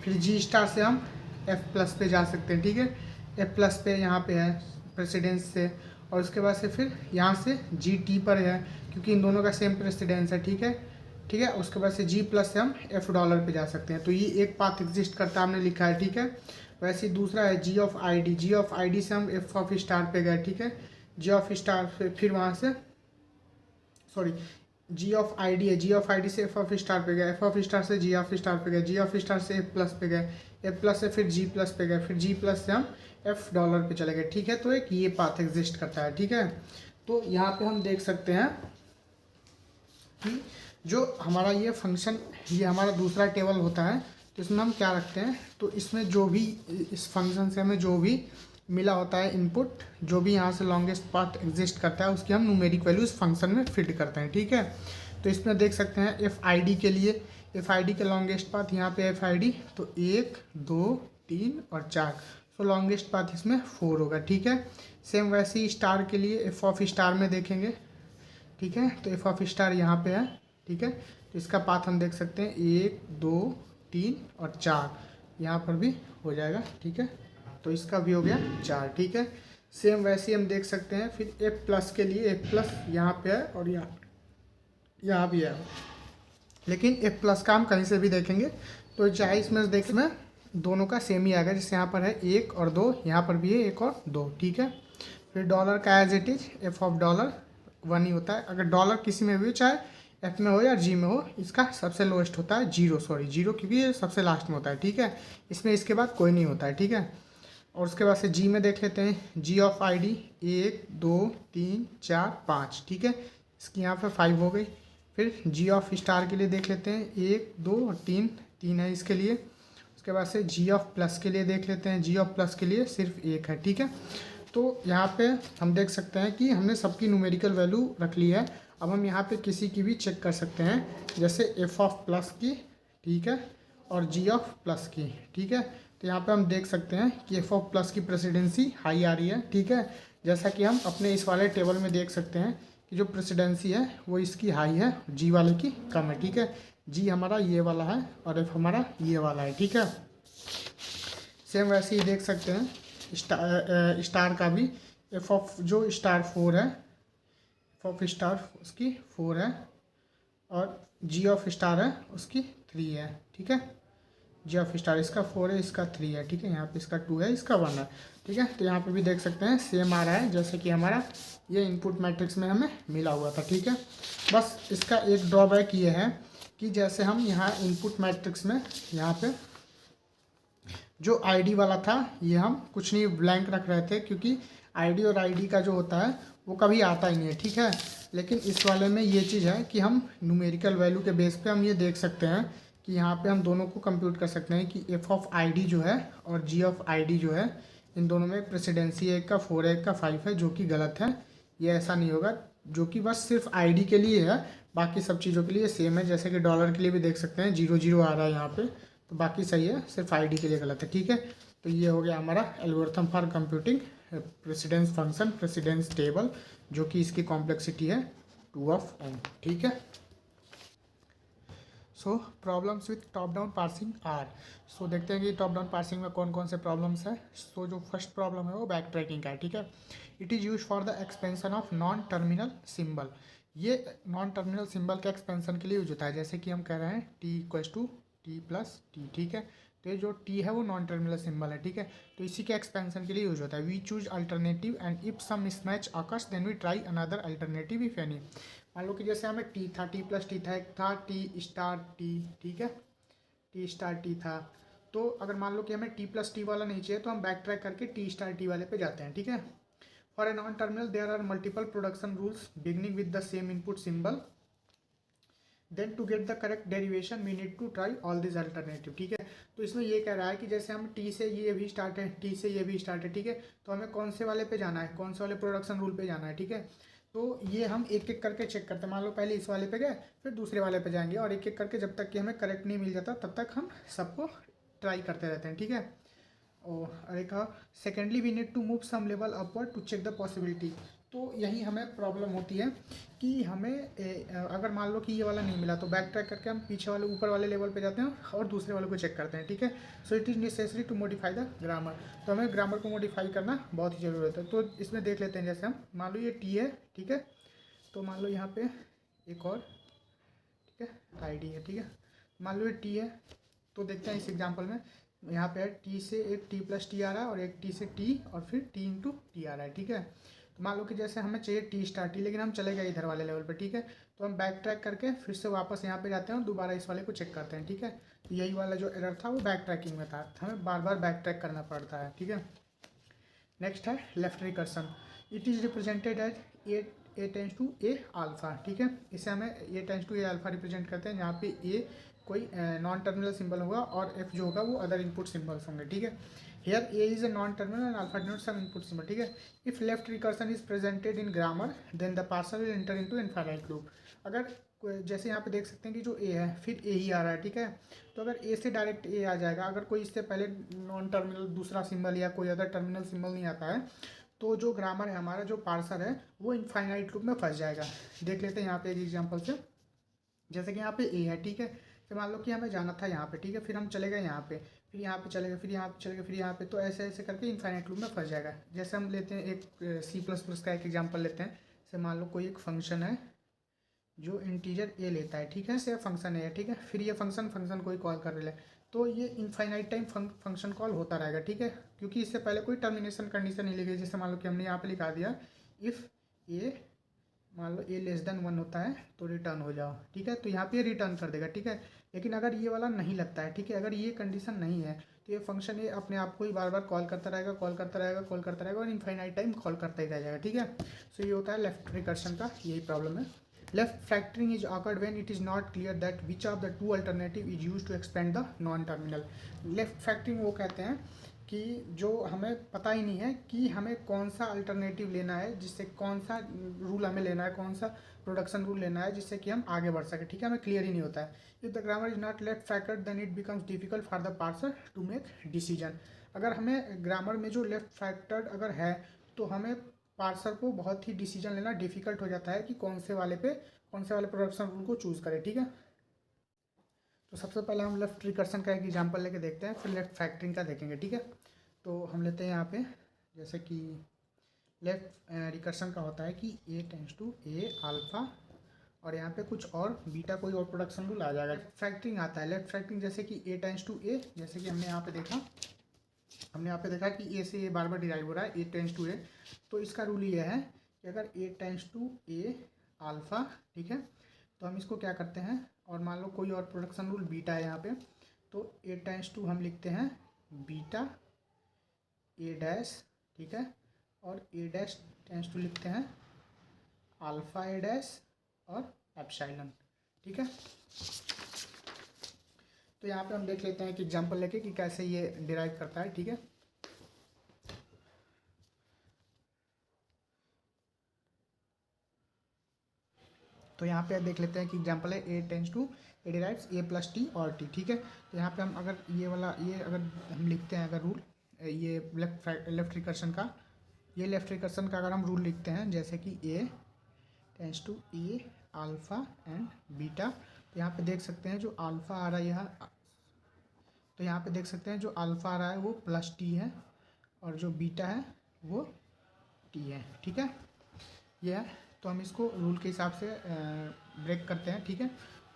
फिर G स्टार से हम F प्लस पे जा सकते हैं। ठीक है, F प्लस पे यहाँ पे है प्रेसिडेंस से, और उसके बाद से फिर यहाँ से GT पर है क्योंकि इन दोनों का सेम प्रेसिडेंस है। ठीक है, ठीक है, उसके बाद से G प्लस से हम F डॉलर पे जा सकते हैं। तो ये एक पाथ एग्जिस्ट करता हमने लिखा है। ठीक है, वैसे ही दूसरा है G of ID, G of ID से हम F ऑफ स्टार पे गए। ठीक है, G ऑफ स्टार फिर वहाँ से G ऑफ ID है, G ऑफ ID से F ऑफ स्टार पे गए, F ऑफ स्टार से G ऑफ स्टार पे गए, G ऑफ स्टार से F प्लस पे गए, F प्लस से फिर G प्लस पे गए, फिर G प्लस से हम F डॉलर पे चले गए। ठीक है, तो एक ये पाथ एग्जिस्ट करता है। ठीक है, तो यहाँ पे हम देख सकते हैं कि जो हमारा ये फंक्शन, ये हमारा दूसरा टेबल होता है, तो इसमें हम क्या रखते हैं, तो इसमें जो भी इस फंक्शन से हमें जो भी मिला होता है इनपुट, जो भी यहाँ से लॉन्गेस्ट पाथ एग्जिस्ट करता है उसकी हम न्यूमेरिक वैल्यू इस फंक्शन में फिट करते हैं। ठीक है, तो इसमें देख सकते हैं FID के लिए, FID के लॉन्गेस्ट पाथ यहाँ पे FID तो 1 2 3 और 4, तो लॉन्गेस्ट पाथ इसमें 4 होगा। ठीक है, सेम वैसे ही स्टार के लिए F ऑफ स्टार में देखेंगे। ठीक है, तो F ऑफ स्टार यहाँ पे है। ठीक है, तो इसका पाथ हम देख सकते हैं 1 2 3 और 4, यहाँ पर भी हो जाएगा। ठीक है, तो इसका भी हो गया 4। ठीक है, सेम वैसे ही हम देख सकते हैं फिर F प्लस के लिए, F प्लस यहाँ पे है और यहाँ भी है, लेकिन F प्लस का हम कहीं से भी देखेंगे तो चाहे इसमें देख में दोनों का सेम ही आएगा। जैसे यहाँ पर है 1 और 2, यहाँ पर भी है 1 और 2। ठीक है, फिर डॉलर का as it is F of dollar 1 ही होता है। अगर डॉलर किसी में भी चाहे एफ में हो या जी में हो, इसका सबसे लोएस्ट होता है जीरो, क्योंकि ये सबसे लास्ट में होता है, ठीक है। इसमें इसके बाद कोई नहीं होता है, ठीक है। और उसके बाद से जी में देख लेते हैं, जी ऑफ आई डी 1 2 3 4 5, ठीक है। इसकी यहाँ पे 5 हो गई। फिर जी ऑफ स्टार के लिए देख लेते हैं, 1 2 और 3, 3 है इसके लिए। उसके बाद से जी ऑफ प्लस के लिए देख लेते हैं, जी ऑफ प्लस के लिए सिर्फ 1 है, ठीक है। तो यहाँ पे हम देख सकते हैं कि हमने सबकी न्यूमेरिकल वैल्यू रख ली है। अब हम यहाँ पे किसी की भी चेक कर सकते हैं, जैसे एफ ऑफ प्लस की, ठीक है, और जी ऑफ प्लस की, ठीक है। तो यहाँ पे हम देख सकते हैं कि एफ ऑफ प्लस की प्रेसिडेंसी हाई आ रही है, ठीक है। जैसा कि हम अपने इस वाले टेबल में देख सकते हैं कि जो प्रेसिडेंसी है वो इसकी हाई है, जी वाले की कम है, ठीक है। जी हमारा ये वाला है और एफ हमारा ये वाला है, ठीक है। सेम वैसे ही देख सकते हैं स्टार का भी, एफ ऑफ जो स्टार 4 है, एफ ऑफ स्टार उसकी 4 है, और जी ऑफ स्टार है उसकी 3 है, ठीक है। जी ऑफ स्टार इसका 4 है, इसका 3 है, ठीक है। यहाँ पे इसका 2 है, इसका 1 है, ठीक है। तो यहाँ पे भी देख सकते हैं सेम आ रहा है जैसे कि हमारा ये इनपुट मैट्रिक्स में हमें मिला हुआ था, ठीक है। बस इसका एक ड्रॉबैक ये है कि जैसे हम यहाँ इनपुट मैट्रिक्स में यहाँ पे जो आईडी वाला था ये हम कुछ नहीं ब्लैंक रख रहे थे, क्योंकि आईडी और आईडी का जो होता है वो कभी आता ही नहीं है, ठीक है। लेकिन इस वाले में ये चीज़ है कि हम न्यूमेरिकल वैल्यू के बेस पे हम ये देख सकते हैं कि यहाँ पे हम दोनों को कंप्यूट कर सकते हैं कि एफ ऑफ आईडी जो है और जी ऑफ आईडी जो है, इन दोनों में प्रेसिडेंसी एक का 4 है, एक का 5 है, जो कि गलत है। ये ऐसा नहीं होगा, जो कि बस सिर्फ आईडी के लिए है, बाकी सब चीज़ों के लिए सेम है। जैसे कि डॉलर के लिए भी देख सकते हैं 0 0 आ रहा है यहाँ पे, तो बाकी सही है, सिर्फ आईडी के लिए गलत है, ठीक है। तो ये हो गया हमारा algorithm for computing precedence function, precedence table, जो कि इसकी कॉम्प्लेक्सिटी है 2 ऑफ n, ठीक है। So problems with top down parsing are. So देखते हैं कि टॉप डाउन पार्सिंग में कौन कौन से प्रॉब्लम्स है। सो जो फर्स्ट प्रॉब्लम है वो बैक ट्रैकिंग का है, ठीक है। It is use for the expansion of non terminal symbol. ये नॉन टर्मिनल सिंबल के एक्सपेंशन के लिए यूज होता है, जैसे कि हम कह रहे हैं T equals to T plus T, ठीक है। तो ये जो टी है वो नॉन टर्मिनल सिंबल है, ठीक है। तो इसी के एक्सपेंशन के लिए यूज होता है। We choose alternative and if some mismatch occurs then we try another alternative if any. मान लो कि जैसे हमें टी था, टी प्लस टी था, एक था टी स्टार टी, ठीक है, टी स्टार टी था। तो अगर मान लो कि हमें टी प्लस टी वाला नहीं चाहिए तो हम बैक ट्रैक करके टी स्टार टी वाले पे जाते हैं, ठीक है। For a non terminal there are multiple production rules beginning with the same input symbol, then to get the correct derivation we need to try all this alternative, ठीक है। तो इसमें ये कह रहा है कि जैसे हम टी से ये भी स्टार्ट है, टी से ये भी स्टार्ट है, ठीक है। तो हमें कौन से वाले पे जाना है, कौन से वाले प्रोडक्शन रूल पे जाना है, ठीक है। तो ये हम एक एक करके चेक करते हैं। मान लो पहले इस वाले पे गए, फिर दूसरे वाले पे जाएंगे, और एक एक करके जब तक कि हमें करेक्ट नहीं मिल जाता तब तक हम सबको ट्राई करते रहते हैं, ठीक है। और एक secondly we need to move some level upward to check the possibility. तो यही हमें प्रॉब्लम होती है कि हमें अगर मान लो कि ये वाला नहीं मिला तो बैक ट्रैक करके हम पीछे वाले ऊपर वाले लेवल पे जाते हैं और दूसरे वाले को चेक करते हैं, ठीक है। So it is necessary to modify the grammar. तो हमें ग्रामर को मॉडिफाई करना बहुत ही ज़रूरत है। तो इसमें देख लेते हैं, जैसे हम मान लो ये टी है, ठीक है। तो मान लो यहाँ पे एक और, ठीक है, आई डी है, ठीक है। मान लो ये टी है, तो देखते हैं इस एग्जाम्पल में यहाँ पे टी से एक टी प्लस टी आ रहा है और एक टी से टी और फिर टी इंटू टी आ रहा है, ठीक है। तो मान लो कि जैसे हमें चाहिए टी स्टार टी, लेकिन हम चले गए इधर वाले लेवल पे, ठीक है। तो हम बैक ट्रैक करके फिर से वापस यहाँ पे जाते हैं और दोबारा इस वाले को चेक करते हैं, ठीक है। तो यही वाला जो एरर था वो बैक ट्रैकिंग में था, हमें बार बार बैक ट्रैक करना पड़ता है, ठीक है। नेक्स्ट है left recursion. It is represented as A tends to A alpha, ठीक है। इसे हमें A tends to A alpha represent करते हैं, जहाँ पे ए कोई नॉन टर्मिनल सिंबल होगा और एफ जो होगा वो अदर इनपुट सिंबल्स होंगे, ठीक है। Here A is a non terminal and alpha denotes some input symbol, ठीक है। If left recursion is presented in grammar then the parser will enter into infinite loop. अगर जैसे यहाँ पे देख सकते हैं कि जो ए है फिर ए ही आ रहा है, ठीक है। तो अगर ए से डायरेक्ट ए आ जाएगा, अगर कोई इससे पहले नॉन टर्मिनल दूसरा सिंबल या कोई अदर टर्मिनल सिंबल नहीं आता है, तो जो ग्रामर है हमारा, जो पार्सर है, वो इनफाइनाइट लूप में फंस जाएगा। देख लेते हैं यहाँ पे एक एग्जांपल से, जैसे कि यहाँ पे ए है, ठीक है। तो मान लो कि हमें जाना था यहाँ पे, ठीक है। फिर हम चले गए यहाँ पे, फिर यहाँ पे चले गए, फिर यहाँ पे चले गए, फिर यहाँ पे, तो ऐसे ऐसे करके इनफाइनाइट लूप में फंस जाएगा। जैसे हम लेते हैं एक C++ का एक एग्जाम्पल लेते हैं। जैसे मान लो कोई एक फंक्शन है जो इंटीजर ए लेता है, ठीक है, से फंक्शन है, ठीक है। फिर ये फंक्शन कोई कॉल कर रहा है, तो ये इनफाइनाइट टाइम फंक्शन कॉल होता रहेगा, ठीक है, क्योंकि इससे पहले कोई टर्मिनेशन कंडीशन नहीं ली गई। जैसे मान लो कि हमने यहाँ पे लिखा दिया इफ़ ए मान लो a <1 होता है तो रिटर्न हो जाओ, ठीक है। तो यहाँ पे रिटर्न कर देगा, ठीक है। लेकिन अगर ये वाला नहीं लगता है, ठीक है, अगर ये कंडीशन नहीं है तो ये फंक्शन ये अपने आप को ही बार बार कॉल करता रहेगा, कॉल करता रहेगा, कॉल करता रहेगा और इनफाइनाइट टाइम कॉल करता ही रह जाएगा, ठीक है। सो ये होता है लेफ्ट रिकर्शन का, यही प्रॉब्लम है। Left factoring is occurred when it is not clear that which of the two alternative is use to expand the non terminal. Left factoring वो कहते हैं कि जो हमें पता ही नहीं है कि हमें कौन सा अल्टरनेटिव लेना है, जिससे कौन सा रूल हमें लेना है, कौन सा प्रोडक्शन रूल लेना है जिससे कि हम आगे बढ़ सके, ठीक है, हमें क्लियर ही नहीं होता है। If the grammar is not left factored then it becomes difficult for the parser to make decision. अगर हमें ग्रामर में जो लेफ्ट फैक्टर्ड अगर है तो हमें पार्सर को बहुत ही डिसीजन लेना डिफिकल्ट हो जाता है कि कौन से वाले प्रोडक्शन रूल को चूज़ करें, ठीक है। तो सबसे पहले हम लेफ्ट रिकर्सन का एक एग्जांपल लेके देखते हैं, फिर लेफ्ट फैक्टरिंग का देखेंगे, ठीक है। तो हम लेते हैं यहाँ पे, जैसे कि लेफ्ट रिकर्सन का होता है कि a tends to a alpha और यहाँ पे कुछ और बीटा कोई और प्रोडक्शन रूल आ जाएगा। फैक्टरिंग आता है लेफ्ट फैक्टरिंग, जैसे कि a टेंड्स टू a, जैसे कि हमने यहाँ पे देखा कि a से a बार बार डिराइव हो रहा है, a टेंड्स टू a। तो इसका रूल ये है कि अगर a tends to a alpha, ठीक है, तो हम इसको क्या करते हैं, और मान लो कोई और प्रोडक्शन रूल बीटा है यहाँ पे, तो a टेंड्स टू हम लिखते हैं बीटा a डैश, ठीक है, और a डैश टेंड्स टू लिखते हैं अल्फ़ा a डैश और एप्सिलॉन, ठीक है। तो यहाँ पे हम देख लेते हैं कि एग्जांपल लेके कि कैसे ये डिराइव करता है, ठीक है। तो यहाँ पे देख लेते हैं कि एग्जांपल है a tends to a derives a plus T और t, ठीक है। तो यहाँ पे हम अगर ये अगर हम लिखते हैं अगर रूल, ये लेफ्ट रिकर्सन का अगर हम रूल लिखते हैं, जैसे कि a tends to a alpha and beta, तो यहाँ पे देख सकते हैं जो अल्फ़ा आ रहा है जो अल्फ़ा आ रहा है वो प्लस टी है और जो बीटा है वो टी है, ठीक है, ये है। तो हम इसको रूल के हिसाब से ब्रेक करते हैं, ठीक है।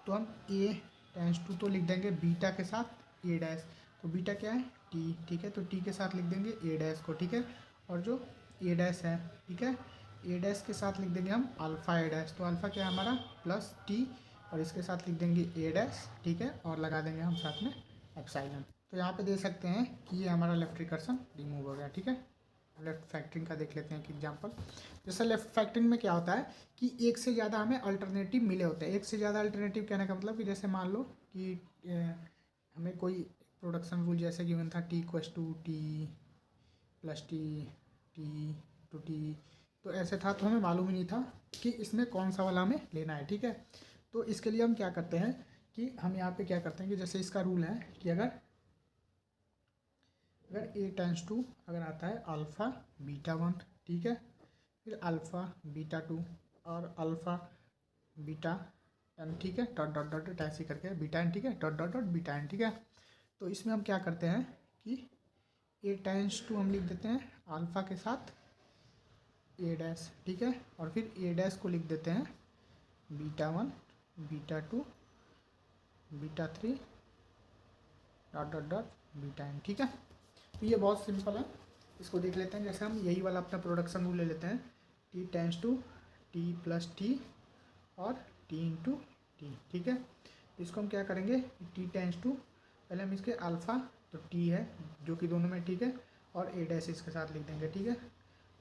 तो हम a टेंड्स टू तो लिख देंगे बीटा के साथ a डैश, तो बीटा क्या है t, ठीक है, तो t के साथ लिख देंगे a डैश को, ठीक है, और जो a डैश है, ठीक है, a डैश के साथ लिख देंगे हम अल्फ़ा a डैश, तो अल्फ़ा क्या है हमारा प्लस t और इसके साथ लिख देंगे a डैश, ठीक है, और लगा देंगे हम साथ में एप्सिलॉन। तो यहाँ पे देख सकते हैं कि ये हमारा लेफ्ट रिकर्सन रिमूव हो गया, ठीक है। लेफ्ट फैक्टरिंग का देख लेते हैं कि एग्जांपल, जैसे लेफ्ट फैक्टरिंग में क्या होता है कि एक से ज़्यादा हमें अल्टरनेटिव मिले होते हैं। एक से ज़्यादा अल्टरनेटिव कहने का मतलब कि जैसे मान लो कि हमें कोई प्रोडक्शन रूल जैसे गिवन था t equals to T plus T to T, तो ऐसे था, तो हमें मालूम ही नहीं था कि इसमें कौन सा वाला हमें लेना है, ठीक है। तो इसके लिए हम क्या करते हैं कि हम यहाँ पे क्या करते हैं कि जैसे इसका रूल है कि अगर a टेंड्स टू अगर आता है अल्फ़ा बीटा 1, ठीक है, फिर अल्फ़ा बीटा 2 और अल्फ़ा बीटा n, ठीक है, डॉट डॉट डॉट ऐसे करके बीटा n, ठीक है, dot dot dot beta n, ठीक है। तो इसमें हम क्या करते हैं कि a टेंड्स टू हम लिख देते हैं अल्फ़ा के साथ a डैश, ठीक है, और फिर a डैश को लिख देते हैं beta 1 beta 2 beta 3 dot dot dot beta n, ठीक है। तो ये बहुत सिंपल है, इसको देख लेते हैं। जैसे हम यही वाला अपना प्रोडक्शन रूल ले लेते हैं, t tends to t plus T और t इंटू टी, ठीक है। तो इसको हम क्या करेंगे, t टेंड्स टू पहले हम इसके अल्फ़ा तो t है जो कि दोनों में, ठीक है, और a डैश इसके साथ लिख देंगे, ठीक है,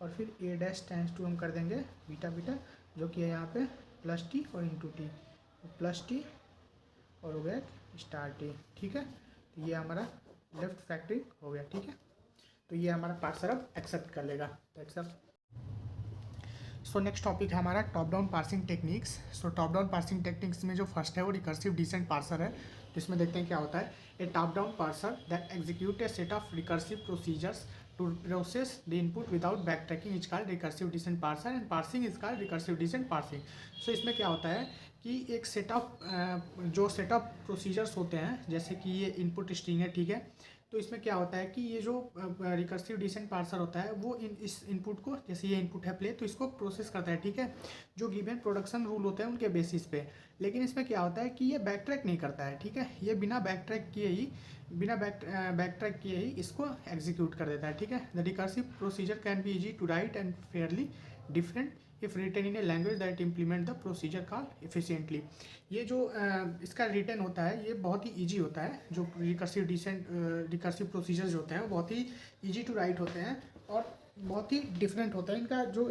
और फिर a डैश टेंड्स टू हम कर देंगे बीटा बीटा जो कि है यहाँ पे प्लस टी और इंटू टी, प्लस टी और हो गया स्टार टी, ठीक है। तो ये हमारा लेफ्ट फैक्टरिंग हो गया, ठीक है। तो ये हमारा पार्सर अब एक्सेप्ट कर लेगा, that's all. So next topic है हमारा top down parsing techniques. So top down parsing techniques में जो फर्स्ट है वो रिकर्सिव डिसेंट पार्सर है। तो इसमें देखते हैं क्या होता है। A top down parser that execute a set of recursive procedures to process the input without back tracking is called recursive descent parser and parsing is called recursive descent parsing. So इसमें क्या होता है कि एक set of procedures होते हैं, जैसे कि ये इनपुट स्ट्रिंग है, ठीक है। तो इसमें क्या होता है कि ये जो रिकर्सिव डिसेंट पार्सर होता है वो इस इनपुट को, जैसे ये इनपुट है प्ले, तो इसको प्रोसेस करता है, ठीक है, जो गिवन प्रोडक्शन रूल होते हैं उनके बेसिस पे। लेकिन इसमें क्या होता है कि ये बैक ट्रैक नहीं करता है, ठीक है, ये बिना बैक ट्रैक किए ही इसको एग्जीक्यूट कर देता है, ठीक है। The recursive procedure can be easy to write and fairly different if written in a language that implement the procedure call efficiently. ये जो इसका रिटन होता है ये बहुत ही ईजी होता है। जो रिकर्सिव प्रोसीजर्स होते हैं वो बहुत ही ईजी टू राइट होते हैं और बहुत ही डिफरेंट होता है। इनका जो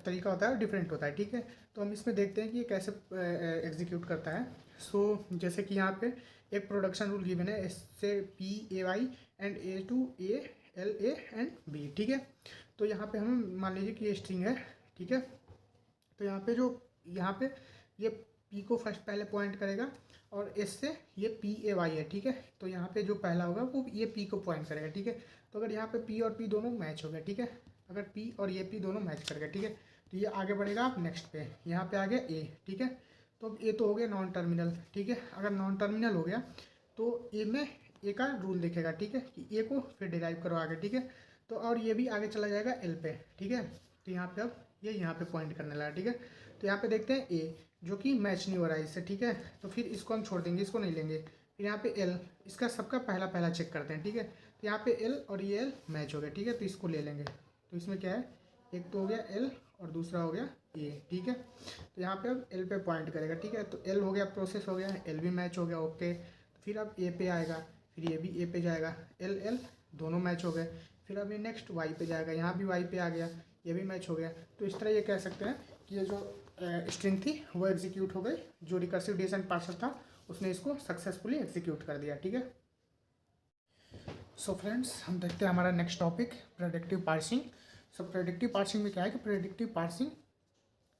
तरीका होता है डिफरेंट होता है, ठीक है। तो हम इसमें देखते हैं कि ये कैसे एग्जीक्यूट करता है। सो जैसे कि यहाँ पे एक प्रोडक्शन रूल गिवन है, इससे PAY and A2A LA and B, ठीक है। तो यहाँ पे हमें मान लीजिए कि ये स्ट्रिंग है, ठीक है। तो यहाँ पे ये P को फर्स्ट पहले पॉइंट करेगा और S से ये PAY है, ठीक है। तो यहाँ पे जो पहला होगा वो ये P को पॉइंट करेगा, ठीक है। तो अगर यहाँ पे P और P दोनों मैच हो गए, ठीक है, अगर P और ये P दोनों मैच कर गए, ठीक है, तो ये आगे बढ़ेगा आप नेक्स्ट पे। यहाँ पे आ गया A, ठीक है। तो अब A तो हो गया नॉन टर्मिनल, ठीक है। अगर नॉन टर्मिनल हो गया तो A में A का रूल देखेगा, ठीक है, कि A को फिर डिराइव करो आगे, ठीक है। तो और ये भी आगे चला जाएगा L पे, ठीक है। तो यहाँ पे अब ये यहाँ पे पॉइंट करने लगा, ठीक है। तो यहाँ पे देखते हैं A जो कि मैच नहीं हो रहा है इससे, ठीक है। तो फिर इसको हम छोड़ देंगे, इसको नहीं लेंगे। फिर यहाँ पे L, इसका सबका पहला पहला चेक करते हैं, ठीक है। तो यहाँ पे L और ये L मैच हो गया, ठीक है, तो इसको ले लेंगे। तो इसमें क्या है, एक तो हो गया L और दूसरा हो गया A, ठीक है। तो यहाँ पे अब L पे पॉइंट करेगा, ठीक है। तो L हो गया, प्रोसेस हो गया, L भी मैच हो गया, ओके। तो फिर अब A पे आएगा, फिर ये भी A पे जाएगा, L दोनों मैच हो गए। फिर अब ये नेक्स्ट Y पे जाएगा, यहाँ भी Y पे आ गया, ये भी मैच हो गया। तो इस तरह ये कह सकते हैं कि ये जो स्ट्रिंग थी वो एग्जीक्यूट हो गई। जो रिकर्सिव डिसीजन पार्सर था उसने इसको सक्सेसफुली एग्जीक्यूट कर दिया, ठीक है। सो फ्रेंड्स, हम देखते हैं हमारा next topic predictive parsing. So predictive parsing में क्या है कि predictive parsing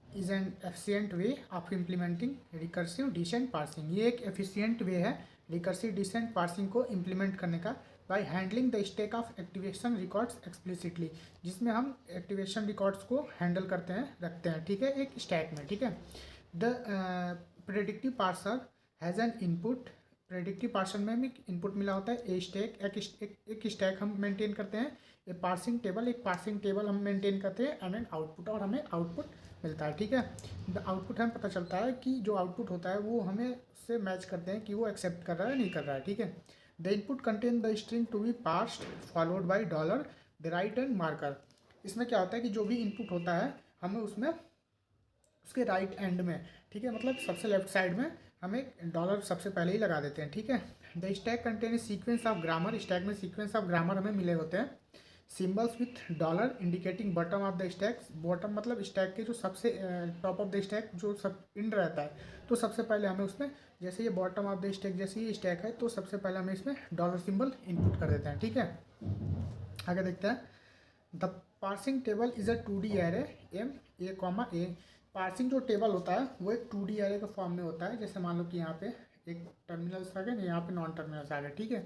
is an efficient way of implementing recursive descent parsing. ये एक एफिशिएंट वे है रिकर्सिव डिसेंट पार्सिंग को इम्प्लीमेंट करने का by handling the stack of activation records explicitly, जिसमें हम एक्टिवेशन रिकॉर्ड्स को हैंडल करते हैं, रखते हैं, ठीक है, एक स्टैक में, ठीक है। The predictive parser has an input. Predictive parser में भी इनपुट मिला होता है, ए स्टैक, एक स्टैक हम मेंटेन करते हैं, ए पार्सिंग टेबल, एक पार्सिंग टेबल हम मेंटेन करते हैं, एंड एन आउटपुट, और हमें आउटपुट मिलता है, ठीक है। द आउटपुट हमें पता चलता है कि जो आउटपुट होता है वो हमें से मैच करते हैं कि वो एक्सेप्ट कर रहा है नहीं कर रहा है, ठीक है। The input contain the string to be passed followed by dollar the right end marker. इसमें क्या होता है कि जो भी इनपुट होता है हमें उसमें उसके राइट एंड में, ठीक है, मतलब सबसे लेफ्ट साइड में हमें डॉलर सबसे पहले ही लगा देते हैं, ठीक है। The stack contain sequence of grammar. Stack में सीक्वेंस ऑफ ग्रामर हमें मिले होते हैं। Symbols with dollar indicating bottom of the stack. Bottom मतलब स्टैक के जो सबसे टॉप ऑफ द स्टैक जो सब इन रहता है, तो सबसे पहले हमें उसमें, जैसे ये बॉटम ऑफ द स्टैक जैसे ये स्टैक है, तो सबसे पहले हमें इसमें डॉलर सिंबल इनपुट कर देते हैं, ठीक है। आगे देखते हैं। The parsing table is a 2D array MA, parsing जो टेबल होता है वो एक 2D एरे के फॉर्म में होता है। जैसे मान लो कि यहाँ पे एक टर्मिनल्स आ गए, यहाँ पे नॉन टर्मिनल्स आ गए, ठीक है।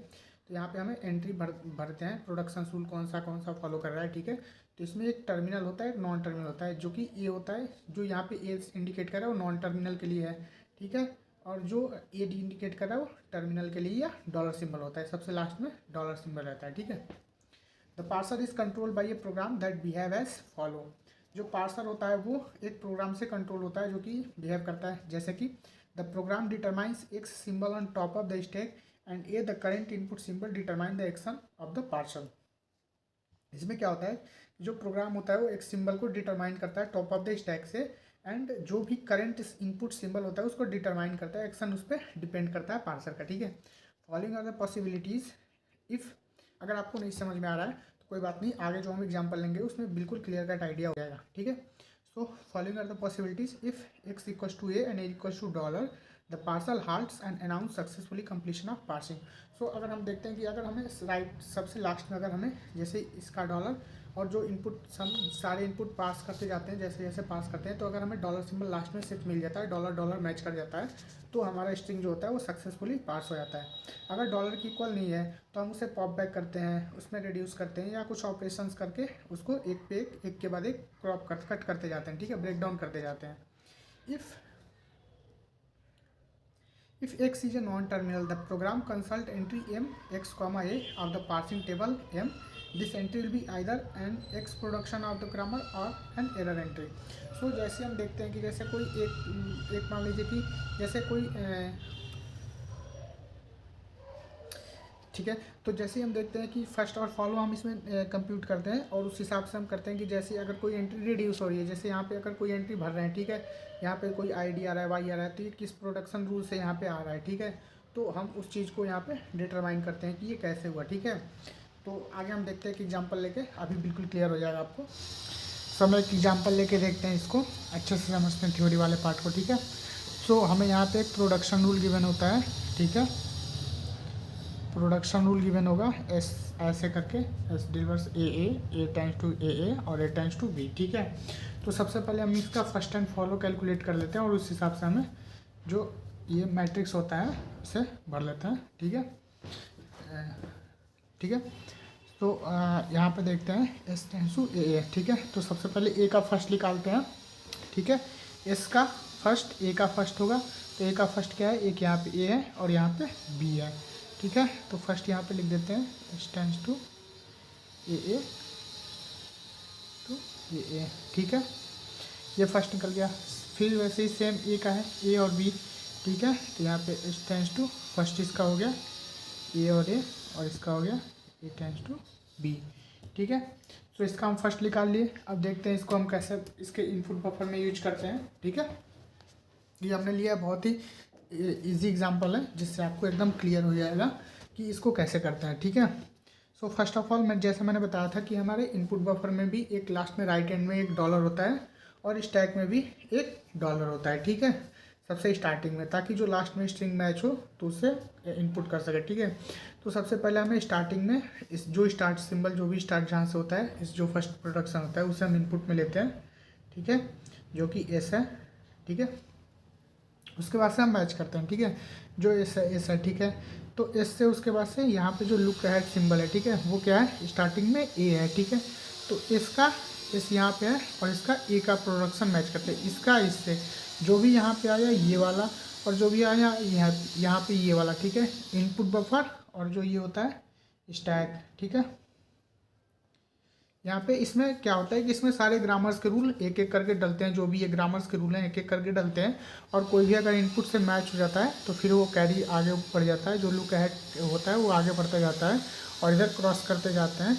तो यहाँ पे हमें एंट्री भरते हैं, प्रोडक्शन रूल कौन सा फॉलो कर रहा है, ठीक है। तो इसमें एक टर्मिनल होता है, एक नॉन टर्मिनल होता है। जो कि ए होता है, जो यहाँ पे ए इंडिकेट कर रहा है वो नॉन टर्मिनल के लिए है, ठीक है। और जो ए डी इंडिकेट कर रहा है वो टर्मिनल के लिए या डॉलर सिंबल होता है, सबसे लास्ट में डॉलर सिंबल रहता है, ठीक है। The parser is control by a program that behave as follow. जो पार्सर होता है वो एक प्रोग्राम से कंट्रोल होता है जो कि बिहेव करता है जैसे कि the program determines X symbol on top of the stack and a the current input symbol determine the action of the parser. इसमें क्या होता है, जो प्रोग्राम होता है वो एक सिंबल को डिटरमाइन करता है टॉप ऑफ द स्टैक से, एंड जो भी करंट इनपुट सिंबल होता है उसको डिटरमाइन करता है, एक्शन उस पर डिपेंड करता है पार्सर का, ठीक है। Following are the possibilities if, अगर आपको नहीं समझ में आ रहा है तो कोई बात नहीं, आगे जो हम एग्जांपल लेंगे उसमें बिल्कुल क्लियर कट आइडिया हो जाएगा, ठीक है। So following are the possibilities if X equals to A and A equals to dollar the parser halts and announce successfully completion of parsing. So अगर हम देखते हैं कि अगर हमें राइट सबसे लास्ट में अगर हमें जैसे इसका डॉलर और जो इनपुट सारे इनपुट पास करते जाते हैं, जैसे जैसे पास करते हैं, तो अगर हमें डॉलर सिंबल लास्ट में सिर्फ मिल जाता है, डॉलर डॉलर मैच कर जाता है, तो हमारा स्ट्रिंग जो होता है वो सक्सेसफुली पास हो जाता है। अगर डॉलर की इक्वल नहीं है तो हम उसे पॉप बैक करते हैं, उसमें रिड्यूस करते हैं या कुछ ऑपरेशंस करके उसको एक पे एक के बाद एक कट करते जाते हैं, ठीक है, ब्रेक डाउन करते जाते हैं। If x is a non-terminal, the program consult entry m x comma a of the parsing table m. This entry will be either an x production of the grammar or an error entry. So जैसे हम देखते हैं कि जैसे कोई एक मान लीजिए कि जैसे कोई ठीक है। तो जैसे ही हम देखते हैं कि फर्स्ट और फॉलो हम इसमें कंप्यूट करते हैं और उस हिसाब से हम करते हैं कि जैसे अगर कोई एंट्री रिड्यूस हो रही है, जैसे यहाँ पे अगर कोई एंट्री भर रहे हैं, ठीक है, यहाँ पे कोई ID आ रहा है, Y आ रहा है, तो ये किस प्रोडक्शन रूल से यहाँ पे आ रहा है, ठीक है। तो हम उस चीज़ को यहाँ पे डिटरमाइन करते हैं कि ये कैसे हुआ, ठीक है। तो आगे हम देखते हैं कि एग्जाम्पल लेके, अभी बिल्कुल क्लियर हो जाएगा आपको। सो हम एक एग्जाम्पल लेके देखते हैं, इसको अच्छे से समझते हैं थ्योरी वाले पार्ट को, ठीक है। सो हमें यहाँ पे एक प्रोडक्शन रूल गिवन होता है, ठीक है। प्रोडक्शन रूल गिवन होगा एस ऐसे करके, S delivers A tends to A और ए टेंड्स टू बी, ठीक है। तो सबसे पहले हम इसका फर्स्ट एंड फॉलो कैलकुलेट कर लेते हैं और उस हिसाब से हमें जो ये मैट्रिक्स होता है उसे भर लेते हैं, ठीक है, ठीक है। तो यहाँ पे देखते हैं एस टेंड्स टू ए, ठीक है। तो सबसे पहले ए का फर्स्ट निकालते हैं, ठीक है। एस का फर्स्ट, ए का फर्स्ट होगा, तो ए का फर्स्ट क्या है, एक यहाँ पे ए है और यहाँ पे बी है, ठीक है। तो फर्स्ट यहाँ पे लिख देते हैं S tends to A to A, ठीक है। ये फर्स्ट निकल गया। फिर वैसे ही सेम ए का है, ए और बी, ठीक है। तो यहाँ पे एस टेंड्स टू फर्स्ट इसका हो गया ए और इसका हो गया ए टेंड्स टू बी, ठीक है। तो इसका हम फर्स्ट निकाल लिए। अब देखते हैं इसको हम कैसे इसके इनपुट बफर में यूज करते हैं, ठीक है। ये हमने लिया, बहुत ही इजी एग्जांपल है जिससे आपको एकदम क्लियर हो जाएगा कि इसको कैसे करते हैं, ठीक है। सो फर्स्ट ऑफ ऑल जैसे मैंने बताया था कि हमारे इनपुट बफर में भी एक लास्ट में राइट एंड में एक डॉलर होता है और स्टैक में भी एक डॉलर होता है, ठीक है, सबसे स्टार्टिंग में, ताकि जो लास्ट में स्ट्रिंग मैच हो तो उससे इनपुट कर सके, ठीक है। तो सबसे पहले हमें स्टार्टिंग में इस जो स्टार्ट सिंबल, जो भी स्टार्ट जहाँ से होता है, इस जो फर्स्ट प्रोडक्शन होता है उसे हम इनपुट में लेते हैं, ठीक है, जो कि एस है, ठीक है। उसके बाद से हम मैच करते हैं, ठीक है, जो एस है, ठीक है। तो एस से उसके बाद से यहाँ पे जो लुक अहेड सिंबल है, ठीक है, वो क्या है, स्टार्टिंग में ए है, ठीक है। तो इसका एस यहाँ पे है और इसका ए का प्रोडक्शन मैच करते हैं, इसका इससे जो भी यहाँ पे आया ये वाला और जो भी आया यहाँ पे ये वाला, ठीक है, इनपुट बफर और जो ये होता है स्टैक, ठीक है। यहाँ पे इसमें क्या होता है कि इसमें सारे ग्रामर्स के रूल एक एक करके डलते हैं, जो भी ये ग्रामर्स के रूल हैं एक एक करके डलते हैं और कोई भी अगर इनपुट से मैच हो जाता है तो फिर वो कैरी आगे बढ़ जाता है, जो लुक अहेड होता है वो आगे बढ़ता जाता है और इधर क्रॉस करते जाते हैं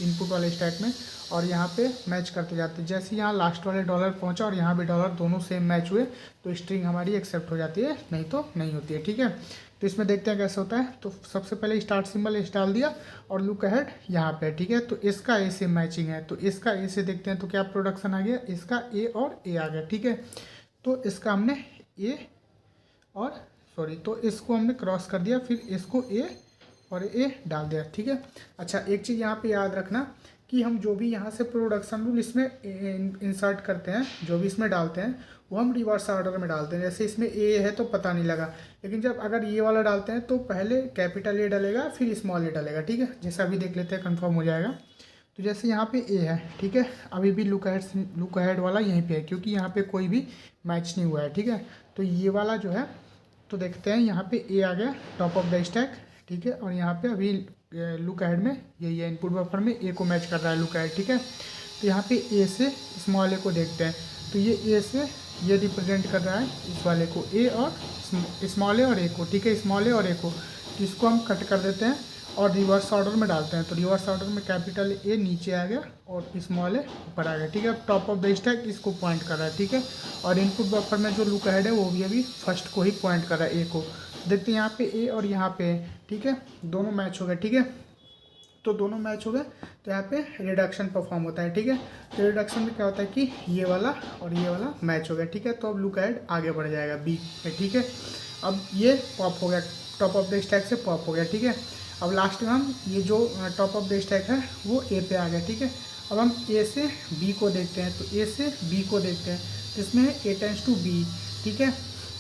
इनपुट वाले स्टैक में और यहाँ पे मैच करते जाते हैं। जैसे यहाँ लास्ट वाले डॉलर पहुँचा और यहाँ भी डॉलर, दोनों सेम मैच हुए तो स्ट्रिंग हमारी एक्सेप्ट हो जाती है, नहीं तो नहीं होती है, ठीक है। तो इसमें देखते हैं कैसे होता है। तो सबसे पहले स्टार्ट सिंबल एस डाल दिया और लुक अहेड यहाँ पे, ठीक है। तो इसका ए से मैचिंग है, तो इसका ए से देखते हैं तो क्या प्रोडक्शन आ गया, इसका ए और ए आ गया, ठीक है। तो इसका हमने ए और तो इसको हमने क्रॉस कर दिया, फिर इसको ए और ए डाल दिया, ठीक है। अच्छा, एक चीज़ यहाँ पे याद रखना कि हम जो भी यहाँ से प्रोडक्शन रूल इसमें इंसर्ट करते हैं, जो भी इसमें डालते हैं वो हम रिवर्स ऑर्डर में डालते हैं। जैसे इसमें ए है तो पता नहीं लगा, लेकिन जब अगर ये वाला डालते हैं तो पहले कैपिटल ए डलेगा फिर स्मॉल ए डलेगा, ठीक है। जैसा अभी देख लेते हैं, कंफर्म हो जाएगा। तो जैसे यहाँ पे ए है, ठीक है, अभी भी लुक अहेड वाला यहीं पे है क्योंकि यहाँ पे कोई भी मैच नहीं हुआ है, ठीक है। तो ये वाला जो है, तो देखते हैं यहाँ पे ए आ गया टॉप ऑफ द स्टैक, ठीक है, और यहाँ पे अभी लुक अहेड में यही है, इनपुट बफर में ए को मैच कर रहा है लुक अहेड, ठीक है। तो यहाँ पे ए से स्मॉल ए को देखते हैं, तो ये ए से ये रिप्रेजेंट कर रहा है इस वाले को, ए और स्मॉल ए और ए को, ठीक है, स्मॉल ए और ए को। तो इसको हम कट कर देते हैं और रिवर्स ऑर्डर में डालते हैं। तो रिवर्स ऑर्डर में कैपिटल ए नीचे आ गया और स्मॉल ए ऊपर आ गया, ठीक है। टॉप ऑफ द स्टैक इसको पॉइंट कर रहा है, ठीक है, और इनपुट बफर में जो लुक अहेड है वो भी अभी फर्स्ट को ही पॉइंट कर रहा है, ए को। देखते हैं यहाँ पे ए और यहाँ पे, ठीक है, दोनों मैच हो गए, ठीक है। तो दोनों मैच हो गए तो यहाँ पे रिडक्शन परफॉर्म होता है, ठीक है। तो रिडक्शन में क्या होता है कि ये वाला और ये वाला मैच हो गया, ठीक है। तो अब लुक अहेड आगे बढ़ जाएगा बी पे, ठीक है। अब ये पॉप हो गया, टॉप ऑफ द स्टैक से पॉप हो गया, ठीक है। अब लास्ट में हम ये जो टॉप ऑफ द स्टैक है वो ए पे आ गया, ठीक है। अब हम ए से बी को देखते हैं, तो ए से बी को देखते हैं, इसमें ए टेंड्स टू बी, ठीक है।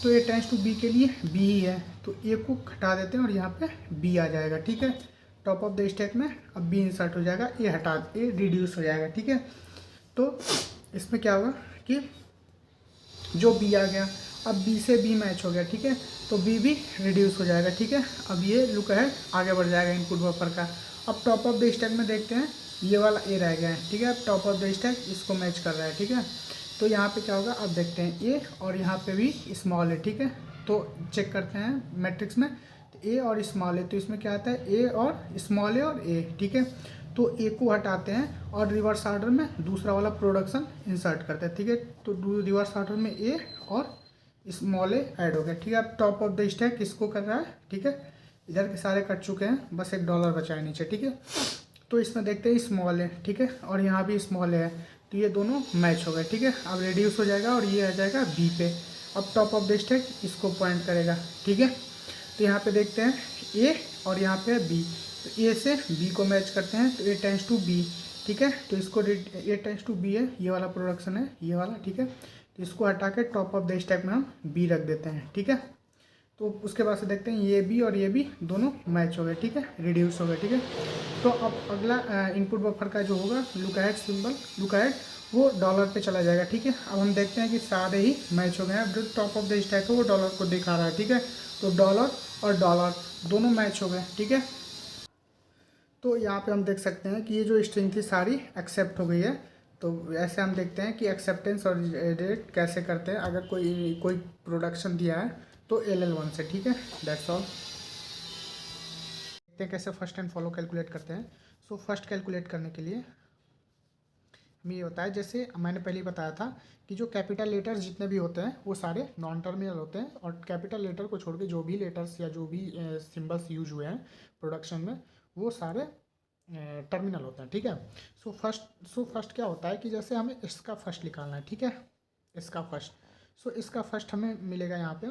तो ए टेंड्स टू बी के लिए बी ही है, तो ए को हटा देते हैं और यहाँ पे बी आ जाएगा, ठीक है। टॉप ऑफ द स्टैक में अब बी इंसर्ट हो जाएगा, ए रिड्यूस हो जाएगा, ठीक है। तो इसमें क्या होगा कि जो बी आ गया, अब बी से बी मैच हो गया, ठीक है, तो बी भी रिड्यूस हो जाएगा, ठीक है। अब ये लुक अहेड आगे बढ़ जाएगा इनपुट बफर का। अब टॉप ऑफ द स्टैक में देखते हैं, ये वाला ए रह गया है, ठीक है। अब टॉप ऑफ द स्टैक इसको मैच कर रहा है, ठीक है। तो यहाँ पे क्या होगा, अब देखते हैं ए और यहाँ पे भी स्मॉल है, ठीक है। तो चेक करते हैं मैट्रिक्स में, ए और स्मॉल ए, तो इसमें क्या आता है ए और स्मॉल ए और ए, ठीक है। तो ए को हटाते हैं और रिवर्स ऑर्डर में दूसरा वाला प्रोडक्शन इंसर्ट करते हैं, ठीक है। तो रिवर्स ऑर्डर में ए और स्मॉल ए ऐड हो गया, ठीक है। अब टॉप ऑफ द स्टैक किसको कर रहा है, ठीक है। इधर के सारे कट चुके हैं, बस एक डॉलर बचा है नीचे, ठीक है। तो इसमें देखते हैं स्मॉल है, ठीक है, और यहाँ भी स्मॉल है, तो ये दोनों मैच हो गए, ठीक है। अब रेड्यूस हो जाएगा और ये आ जाएगा बी पे। अब टॉप ऑफ द स्टैक इसको पॉइंट करेगा, ठीक है। तो यहाँ पे देखते हैं ए और यहाँ पे बी, तो ए से बी को मैच करते हैं, तो ए टेंस टू बी, ठीक है। तो इसको ए टेंस टू बी है, ये वाला प्रोडक्शन है ये वाला, ठीक है। तो इसको हटा के टॉप ऑफ द स्टैक में हम बी रख देते हैं, ठीक है। तो उसके बाद से देखते हैं ये बी और ये बी दोनों मैच हो गए, ठीक है, रिड्यूस हो गए, ठीक है। तो अब अगला इनपुट बफर का जो होगा look ahead symbol, look ahead, वो डॉलर पे चला जाएगा, ठीक है। अब हम देखते हैं कि सारे ही मैच हो गए हैं, जो टॉप ऑफ द स्टैक है वो डॉलर को दिखा रहा है, ठीक है। तो डॉलर और डॉलर दोनों मैच हो गए, ठीक है। तो यहाँ पे हम देख सकते हैं कि ये जो स्ट्रिंग थी सारी एक्सेप्ट हो गई है। तो ऐसे हम देखते हैं कि एक्सेप्टेंस और रिजेक्ट कैसे करते हैं अगर कोई कोई प्रोडक्शन दिया है तो LL1 से, ठीक है। That's all. देखते हैं कैसे फर्स्ट एंड फॉलो कैलकुलेट करते हैं। सो फर्स्ट कैलकुलेट करने के लिए हमें ये होता है, जैसे मैंने पहले ही बताया था कि जो कैपिटल लेटर्स जितने भी होते हैं वो सारे नॉन टर्मिनल होते हैं, और कैपिटल लेटर को छोड़ के जो भी लेटर्स या जो भी सिंबल्स यूज हुए हैं प्रोडक्शन में वो सारे टर्मिनल होते हैं, ठीक है। सो फर्स्ट क्या होता है कि जैसे हमें इसका फर्स्ट निकालना है, ठीक है, इसका फर्स्ट। सो इसका फर्स्ट हमें मिलेगा यहाँ पे,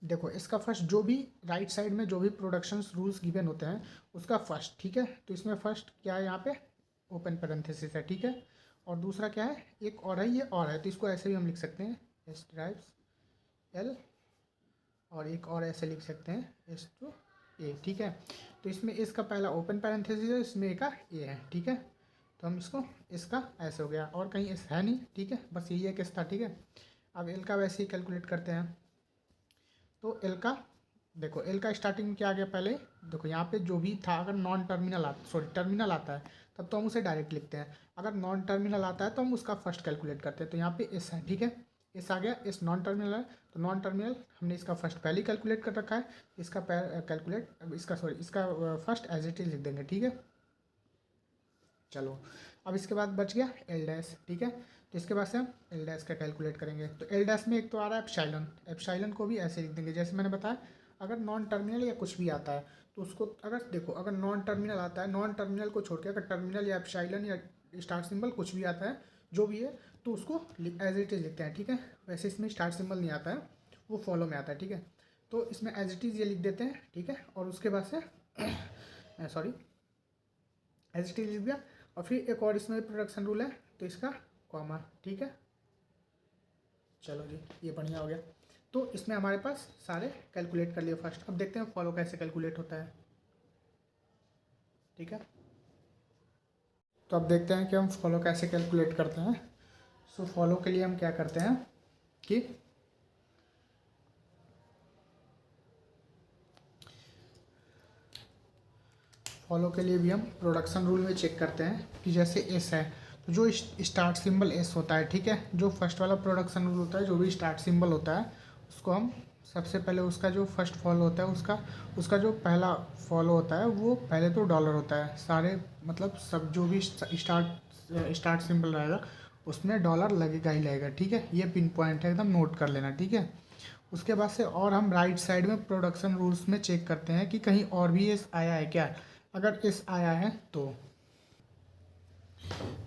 देखो इसका फर्स्ट जो भी राइट साइड में जो भी प्रोडक्शंस रूल्स गिवन होते हैं उसका फर्स्ट, ठीक है। तो इसमें फर्स्ट क्या है, यहाँ पे ओपन पैरेंथेसिस है, ठीक है। और दूसरा क्या है, एक और है, ये और है, तो इसको ऐसे भी हम लिख सकते हैं एस ड्राइव्स एल, और एक और ऐसे लिख सकते हैं एस टू ए, ठीक है। तो इसमें इसका पहला ओपन पैरेंथेसिस है, इसमें ए का ए है, ठीक है। तो हम इसको इसका ऐसे हो गया, और कहीं एस है नहीं, ठीक है, बस यही एक एस था, ठीक है। अब एल का वैसे ही कैलकुलेट करते हैं। तो एल का देखो, एल का स्टार्टिंग में क्या आ गया, पहले देखो यहाँ पे जो भी था, अगर नॉन टर्मिनल आता, सॉरी टर्मिनल आता है तब तो हम उसे डायरेक्ट लिखते हैं, अगर नॉन टर्मिनल आता है तो हम उसका फर्स्ट कैलकुलेट करते हैं। तो यहाँ पे एस है, ठीक है, एस आ गया, एस नॉन टर्मिनल है, तो नॉन टर्मिनल हमने इसका फर्स्ट पहले ही कैलकुलेट कर रखा है, इसका कैलकुलेट इसका सॉरी इसका फर्स्ट एज इट इज लिख देंगे, ठीक है। चलो अब इसके बाद बच गया एल डैश, ठीक है। तो इसके बाद से हम एल डैश का कैलकुलेट करेंगे। तो एल डैश में एक तो आ रहा है एप्सिलॉन, एप्सिलॉन को भी ऐसे लिख देंगे जैसे मैंने बताया, अगर नॉन टर्मिनल या कुछ भी आता है तो उसको, अगर देखो अगर नॉन टर्मिनल आता है, नॉन टर्मिनल को छोड़ के अगर टर्मिनल या एप्सिलॉन या स्टार सिंबल कुछ भी आता है जो भी है, तो उसको एज इट इज लिखते हैं, ठीक है। वैसे इसमें स्टार सिंबल नहीं आता है, वो फॉलो में आता है, ठीक है। तो इसमें एज इट इज ये लिख देते हैं, ठीक है। और उसके बाद से सॉरी एज इट इज लिख दिया, और फिर एक और इसमें प्रोडक्शन रूल है तो इसका कॉमा, ठीक है। चलो जी, ये बढ़िया हो गया। तो इसमें हमारे पास सारे कैलकुलेट कर लिए फर्स्ट। अब देखते हैं फॉलो कैसे कैलकुलेट होता है, ठीक है। तो अब देखते हैं कि हम फॉलो कैसे कैलकुलेट करते हैं। सो फॉलो के लिए हम क्या करते हैं कि फॉलो के लिए भी हम प्रोडक्शन रूल में चेक करते हैं कि जैसे एस है तो जो स्टार्ट सिंबल एस होता है, ठीक है, जो फर्स्ट वाला प्रोडक्शन रूल होता है, जो भी स्टार्ट सिंबल होता है उसको हम सबसे पहले उसका जो फर्स्ट फॉलो होता है उसका जो पहला फॉलो होता है वो पहले तो डॉलर होता है, सारे मतलब सब जो भी स्टार्ट सिंबल रहेगा उसमें डॉलर लगेगा ही लगेगा, ठीक है। ये पिन पॉइंट है, एकदम नोट कर लेना, ठीक है। उसके बाद से और हम राइट साइड में प्रोडक्शन रूल्स में चेक करते हैं कि कहीं और भी एस आया है क्या। अगर एस आया है तो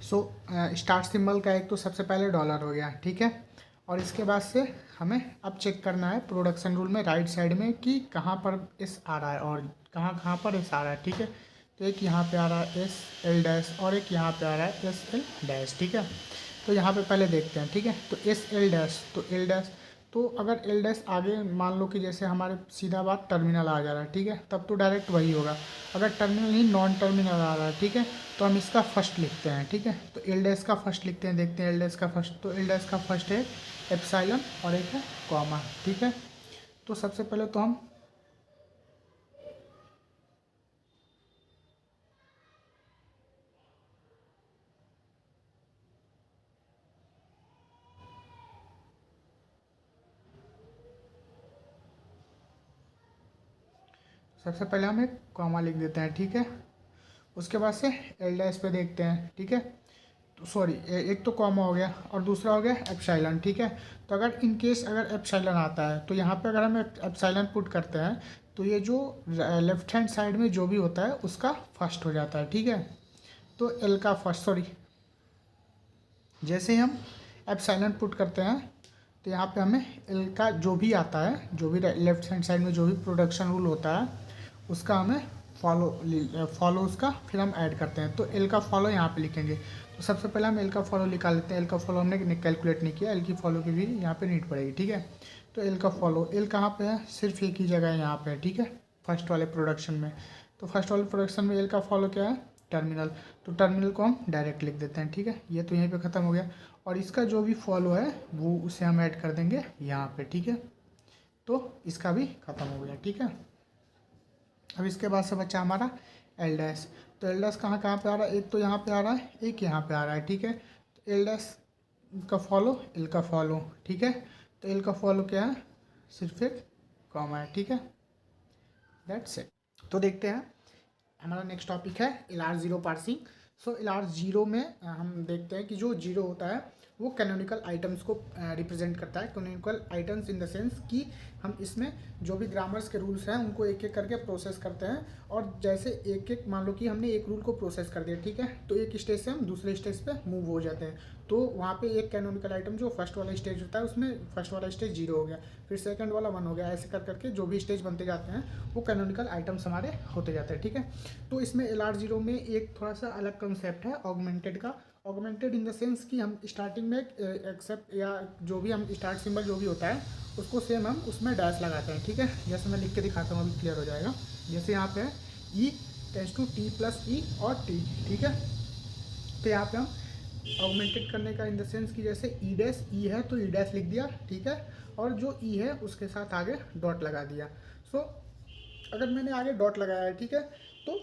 स्टार्ट सिंबल का एक तो सबसे पहले डॉलर हो गया, ठीक है। और इसके बाद से हमें अब चेक करना है प्रोडक्शन रूल में राइट साइड में कि कहाँ पर एस आ रहा है और कहाँ कहाँ पर एस आ रहा है, ठीक है। तो एक यहाँ पे आ रहा है एस एल डैश और एक यहाँ पे आ रहा है एस एल डैश, ठीक है। तो यहाँ पे पहले देखते हैं, ठीक है। तो एस एल डैश, तो एल डैश, तो अगर एल डैश आगे मान लो कि जैसे हमारे सीधा बात टर्मिनल आ जा रहा है, ठीक है, तब तो डायरेक्ट वही होगा। अगर टर्मिनल ही नॉन टर्मिनल आ रहा है, ठीक है, तो हम इसका फर्स्ट लिखते हैं, ठीक है। तो एल डैश का फर्स्ट लिखते हैं, देखते हैं एल डैश का फर्स्ट। तो एल डैश का फर्स्ट है एप्सिलॉन और एक है कॉमा, ठीक है। तो सबसे पहले तो हम सबसे पहले हम एक कॉमा लिख देते हैं, ठीक है। उसके बाद से एल डैश पे देखते हैं, ठीक है। तो सॉरी, एक तो कॉमा हो गया और दूसरा हो गया एप्सिलॉन, ठीक है। तो अगर इन केस अगर एप्सिलॉन आता है तो यहाँ पे अगर हम एप्सिलॉन पुट करते हैं तो ये जो लेफ्ट हैंड साइड में जो भी होता है उसका फर्स्ट हो जाता है, ठीक है। तो एल का फर्स्ट, सॉरी, जैसे ही हम एप्सिलॉन पुट करते हैं तो यहाँ पे हमें एल का जो भी आता है, जो भी लेफ्ट हैंड साइड में जो भी प्रोडक्शन रूल होता है उसका हमें फॉलो उसका फिर हम ऐड करते हैं। तो एल का फॉलो यहाँ पे लिखेंगे। तो सबसे पहले हम एल का फॉलो निकाल लेते हैं। एल का फॉलो हमने कैलकुलेट नहीं किया, एल की फॉलो की भी यहाँ पे नीड पड़ेगी, ठीक है। तो एल का फॉलो, एल कहाँ पे है, सिर्फ एक ही जगह है यहाँ पे, ठीक है, फर्स्ट वाले प्रोडक्शन में। तो फर्स्ट वाले प्रोडक्शन में एल का फॉलो क्या है, टर्मिनल। तो टर्मिनल को हम डायरेक्ट लिख देते हैं, ठीक है। ये तो यहीं पे ख़त्म हो गया और इसका जो भी फॉलो है वो उसे हम ऐड कर देंगे यहाँ पे, ठीक है। तो इसका भी ख़त्म हो गया, ठीक है। अब इसके बाद से बचा हमारा एल डैश। तो एल डैश कहाँ कहाँ पे आ रहा है, एक तो यहाँ पे आ रहा है, एक यहाँ पे आ रहा है, ठीक है। तो एल डैश का फॉलो, एल का फॉलो, ठीक है। तो एल का फॉलो क्या है, सिर्फ एक कॉमा है, ठीक है। That's it. तो देखते हैं हमारा नेक्स्ट टॉपिक है LR0 पार्सिंग। सो LR0 में हम देखते हैं कि जो जीरो होता है वो कैनोनिकल आइटम्स को रिप्रेजेंट करता है। Canonical items in the sense कि हम इसमें जो भी ग्रामर्स के रूल्स हैं उनको एक एक करके प्रोसेस करते हैं और जैसे एक एक, मान लो कि हमने एक रूल को प्रोसेस कर दिया, ठीक है, तो एक स्टेज से हम दूसरे स्टेज पे मूव हो जाते हैं। तो वहाँ पे एक कैनोनिकल आइटम जो फर्स्ट वाला स्टेज होता है उसमें फर्स्ट वाला स्टेज 0 हो गया, फिर सेकंड वाला 1 हो गया, ऐसे कर करके जो भी स्टेज बनते जाते हैं वो कैनोनिकल आइटम्स हमारे होते जाते हैं, ठीक है। तो इसमें LR0 में एक थोड़ा सा अलग कंसेप्ट है ऑगमेंटेड का। ऑगमेंटेड इन द सेंस कि हम स्टार्टिंग में एक्सेप्ट या जो भी हम स्टार्ट सिंबल जो भी होता है उसको सेम हम उसमें डैश लगाते हैं, ठीक है। जैसे मैं लिख के दिखाता हूँ, अभी क्लियर हो जाएगा। जैसे यहाँ पे है E tends to T plus E और T, ठीक है। तो यहाँ पे हम ऑगमेंटेड करने का इन द सेंस कि जैसे ई डैश ई है तो ई डैश लिख दिया, ठीक है, और जो ई है उसके साथ आगे डॉट लगा दिया। सो अगर मैंने आगे डॉट लगाया है, ठीक है, तो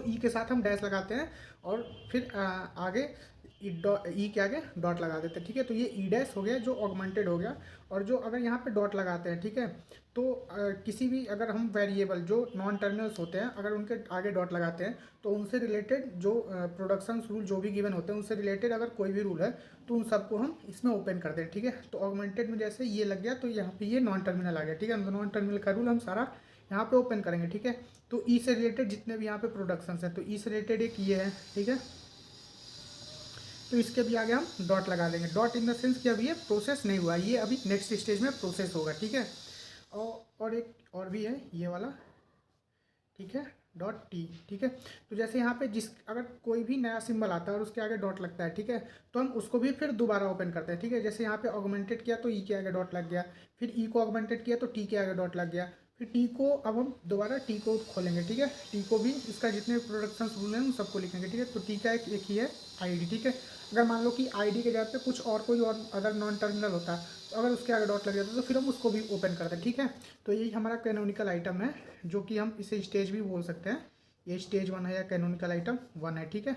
ई के साथ हम डैश लगाते हैं और फिर आगे ई के आगे डॉट लगा देते हैं, ठीक है। तो ये ई डैश हो गया जो ऑगमेंटेड हो गया। और जो अगर यहाँ पे डॉट लगाते हैं, ठीक है, तो किसी भी अगर हम वेरिएबल जो नॉन टर्मिनल्स होते हैं अगर उनके आगे डॉट लगाते हैं तो उनसे रिलेटेड जो प्रोडक्शन रूल जो भी गिवन होते हैं उनसे रिलेटेड अगर कोई भी रूल है तो उन सबको हम इसमें ओपन करते हैं, ठीक है। तो ऑगमेंटेड में जैसे ये लग गया तो यहाँ पे ये नॉन टर्मिनल आ गया, ठीक है। तो नॉन टर्मिनल का रूल हम सारा यहाँ पे ओपन करेंगे, ठीक है। तो ई से रिलेटेड जितने भी यहाँ पे प्रोडक्शंस हैं तो ई से रिलेटेड एक ये है, ठीक है। तो इसके भी आगे हम डॉट लगा देंगे। डॉट इन द सेंस कि अभी ये प्रोसेस नहीं हुआ, ये अभी नेक्स्ट स्टेज में प्रोसेस होगा, ठीक है। और एक और भी है ये वाला, ठीक है, डॉट टी, ठीक है। तो जैसे यहाँ पे जिस अगर कोई भी नया सिंबल आता है और उसके आगे डॉट लगता है, ठीक है, तो हम उसको भी फिर दोबारा ओपन करते हैं, ठीक है। जैसे यहाँ पे ऑगमेंटेड किया तो ई के आगे डॉट लग गया, फिर ई को ऑगमेंटेड किया तो टी के आगे डॉट लग गया, फिर टी को अब हम दोबारा टी को खोलेंगे, ठीक है। टी को भी इसका जितने प्रोडक्शन रूल हैं उन सबको लिखेंगे, ठीक है। तो टी का एक ही है आईडी, ठीक है। अगर मान लो कि आईडी के जगह पे कुछ और कोई और अदर नॉन टर्मिनल होता है तो अगर उसके आगे डॉट लग जाता है तो फिर हम उसको भी ओपन करते हैं, ठीक है। तो यही हमारा कैनोनिकल आइटम है जो कि हम इसे स्टेज भी बोल सकते हैं। ये स्टेज 1 है या कैनोनिकल आइटम 1 है, ठीक है,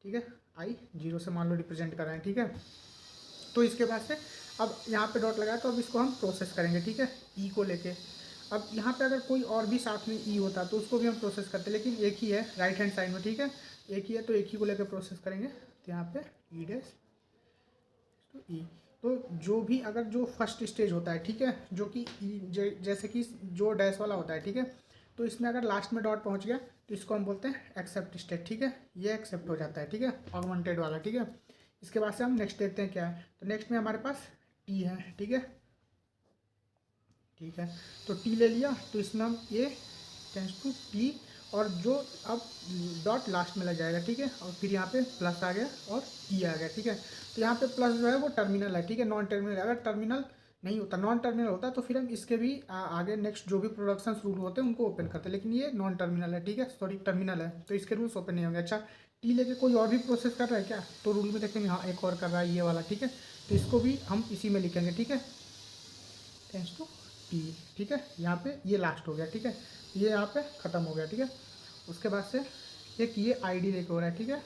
ठीक है। आई 0 से मान लो रिप्रेजेंट कर रहे हैं, ठीक है। तो इसके बाद से अब यहाँ पे डॉट लगाया तो अब इसको हम प्रोसेस करेंगे, ठीक है, ई को लेके। अब यहाँ पे अगर कोई और भी साथ में ई होता तो उसको भी हम प्रोसेस करते, लेकिन एक ही है राइट हैंड साइड में, ठीक है, एक ही है तो एक ही को लेकर प्रोसेस करेंगे। तो यहाँ पे ई डैश तो ई, तो जो भी अगर जो फर्स्ट स्टेज होता है, ठीक है, जो कि जैसे कि जो डैश वाला होता है, ठीक है, तो इसमें अगर लास्ट में डॉट पहुंच गया तो इसको हम बोलते हैं एक्सेप्ट स्टेट, ठीक है, ये एक्सेप्ट हो जाता है, ठीक है, ऑगमेंटेड वाला, ठीक है। इसके बाद से हम नेक्स्ट देखते हैं क्या है। तो नेक्स्ट में हमारे पास टी है, ठीक है, ठीक है। तो टी ले लिया तो इसमें हम ये टेंस टू टी और जो अब डॉट लास्ट में लग जाएगा, ठीक है, और फिर यहाँ पे प्लस आ गया और ई आ गया, ठीक है। तो यहाँ पे प्लस जो है वो टर्मिनल है, ठीक है, नॉन टर्मिनल। अगर टर्मिनल नहीं होता, नॉन टर्मिनल होता तो फिर हम इसके भी आगे नेक्स्ट जो भी प्रोडक्शन रूल होते हैं उनको ओपन करते हैं, लेकिन ये नॉन टर्मिनल है, ठीक है, सॉरी टर्मिनल है तो इसके रूल्स ओपन नहीं होंगे। अच्छा, टी लेके कोई और भी प्रोसेस कर रहा है क्या, तो रूल में देखेंगे हाँ एक और कर रहा है ये वाला, ठीक है, तो इसको भी हम इसी में लिखेंगे, ठीक है, टेंस टू टी, ठीक है। यहाँ पे ये लास्ट हो गया, ठीक है, ये यहाँ पे ख़त्म हो गया, ठीक है। उसके बाद से एक ये आईडी लेके हो रहा है, ठीक है,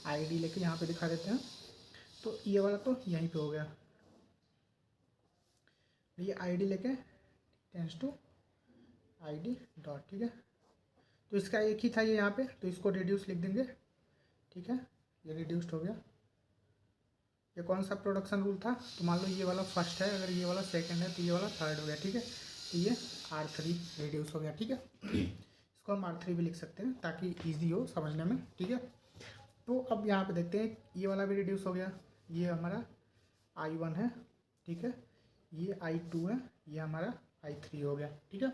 आईडी लेके यहाँ पे दिखा देते हैं। तो ये वाला तो यहीं पे हो गया। ये आईडी लेके टेंस टू आईडी डॉट, ठीक है। तो इसका एक ही था ये यहाँ पे, तो इसको रिड्यूस लिख देंगे, ठीक है। ये रिड्यूस्ड हो गया। ये कौन सा प्रोडक्शन रूल था, तो मान लो ये वाला फर्स्ट है, अगर ये वाला सेकंड है तो ये वाला थर्ड हो गया, ठीक है। तो ये R3 रिड्यूस हो गया, ठीक है। इसको हम R3 भी लिख सकते हैं ताकि ईजी हो समझने में, ठीक है। तो अब यहाँ पे देखते हैं, ये वाला भी रिड्यूस हो गया, ये हमारा I1 है, ठीक है। ये I2 है, ये हमारा I3 हो गया, ठीक है।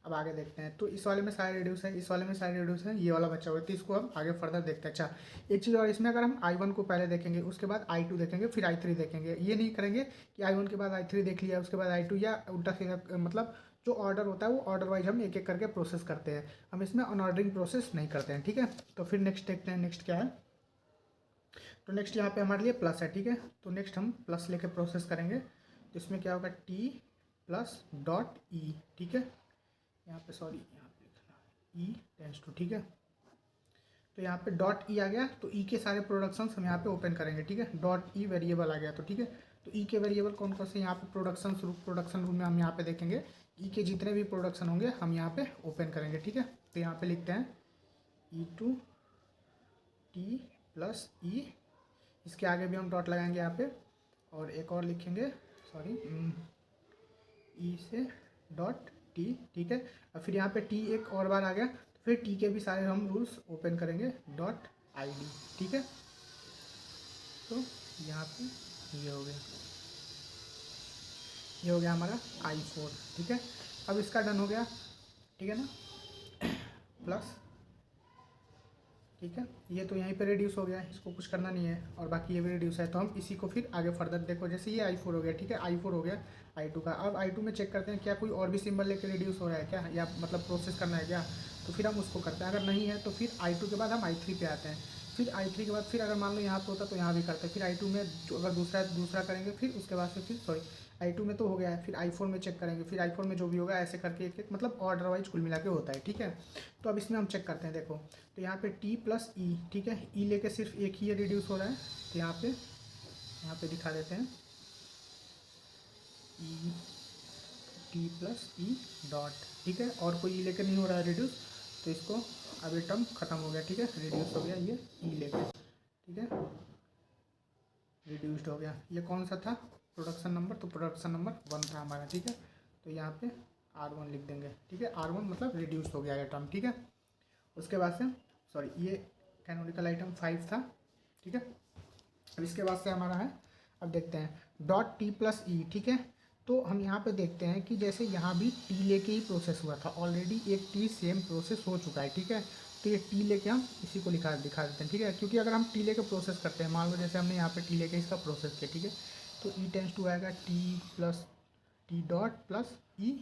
अब आगे देखते हैं, तो इस वाले में सारे रिड्यूस है, इस वाले में सारे रिड्यूस है, ये वाला बच्चा हुआ है, तो इसको हम आगे फर्दर देखते हैं। अच्छा, एक चीज़ और, इसमें अगर हम I1 को पहले देखेंगे, उसके बाद I2 देखेंगे, फिर I3 देखेंगे, ये नहीं करेंगे कि I1 के बाद I3 देख लिया उसके बाद I2, या उल्टा सीधा, मतलब जो ऑर्डर होता है वो ऑर्डर वाइज हम एक एक करके प्रोसेस करते हैं, हम इसमें अनऑर्डरिंग प्रोसेस नहीं करते हैं, ठीक है। तो फिर नेक्स्ट देखते हैं, नेक्स्ट क्या है। तो नेक्स्ट यहाँ पे हमारे लिए प्लस है, ठीक है। तो नेक्स्ट हम प्लस लेके प्रोसेस करेंगे, तो इसमें क्या होगा, T प्लस डॉट ई, ठीक है। यहाँ पे सॉरी, यहाँ पे लिखना ई टेंस टू, ठीक है। तो यहाँ पे डॉट ई आ गया, तो ई के सारे प्रोडक्शंस हम यहाँ पे ओपन करेंगे, ठीक है। डॉट ई वेरिएबल आ गया, तो ठीक है। तो ई के वेरिएबल कौन कौन से यहाँ पे प्रोडक्शन रूम में हम यहाँ पे देखेंगे, ई के जितने भी प्रोडक्शन होंगे हम यहाँ पे ओपन करेंगे, ठीक है। तो यहाँ पे लिखते हैं E2 T प्लस ई, इसके आगे भी हम डॉट लगाएंगे यहाँ पे, और एक और लिखेंगे, सॉरी, ई से डॉट टी, ठीक है। और फिर यहाँ पे टी एक और बार आ गया, तो फिर टी के भी सारे हम रूल्स ओपन करेंगे, डॉट आईडी, ठीक है। तो यहाँ पे ये हो गया, ये हो गया हमारा I4, ठीक है। अब इसका डन हो गया, ठीक है ना, प्लस, ठीक है। ये तो यहीं पे रिड्यूस हो गया, इसको कुछ करना नहीं है, और बाकी ये भी रिड्यूस है, तो हम इसी को फिर आगे फर्दर देखो, जैसे ये I4 हो गया, ठीक है। I4 हो गया I2 का। अब I2 में चेक करते हैं क्या कोई और भी सिंबल लेके रिड्यूस हो रहा है क्या, या मतलब प्रोसेस करना है क्या, तो फिर हम उसको करते हैं। अगर नहीं है तो फिर I2 के बाद हम I3 पे आते हैं, फिर I3 के बाद फिर अगर मान लो यहाँ पे होता तो यहाँ भी करते हैं, फिर I2 में जो अगर दूसरा करेंगे, फिर उसके बाद से फिर सॉरी I2 में तो हो गया है, फिर I4 में चेक करेंगे, फिर I4 में जो भी होगा ऐसे करके एक एक मतलब ऑर्डर वाइज कुल मिला के होता है, ठीक है। तो अब इसमें हम चेक करते हैं, देखो, तो यहाँ पे T प्लस ई, ठीक है। ई लेके सिर्फ एक ही रिड्यूस हो रहा है, तो यहाँ पे दिखा देते हैं ई T प्लस ई डॉट, ठीक है। और कोई ई लेकर नहीं हो रहा है रिड्यूस, तो इसको अब ये टर्म खत्म हो गया, ठीक है। रिड्यूस हो गया ये ई लेकर, ठीक है, रिड्यूस्ड हो गया। ये कौन सा था प्रोडक्शन नंबर, तो प्रोडक्शन नंबर 1 था हमारा, ठीक है। तो यहाँ पे R1 लिख देंगे, ठीक है। R1 मतलब रिड्यूस हो गया ये टर्म, ठीक है। उसके बाद से सॉरी, ये कैनोनिकल आइटम 5 था, ठीक है। अब इसके बाद से हमारा है, अब देखते हैं डॉट टी प्लस ई, ठीक है। तो हम यहाँ पे देखते हैं कि जैसे यहाँ भी टी लेके ही प्रोसेस हुआ था, ऑलरेडी एक टी सेम प्रोसेस हो चुका है, ठीक है। तो ये टी लेके हम इसी को दिखा देते हैं, ठीक है। क्योंकि अगर हम टी लेके प्रोसेस करते हैं, मान लो जैसे हमने यहाँ पे टी लेके इसका प्रोसेस किया, ठीक है, तो ई टेंस टू आएगा T plus T dot plus E,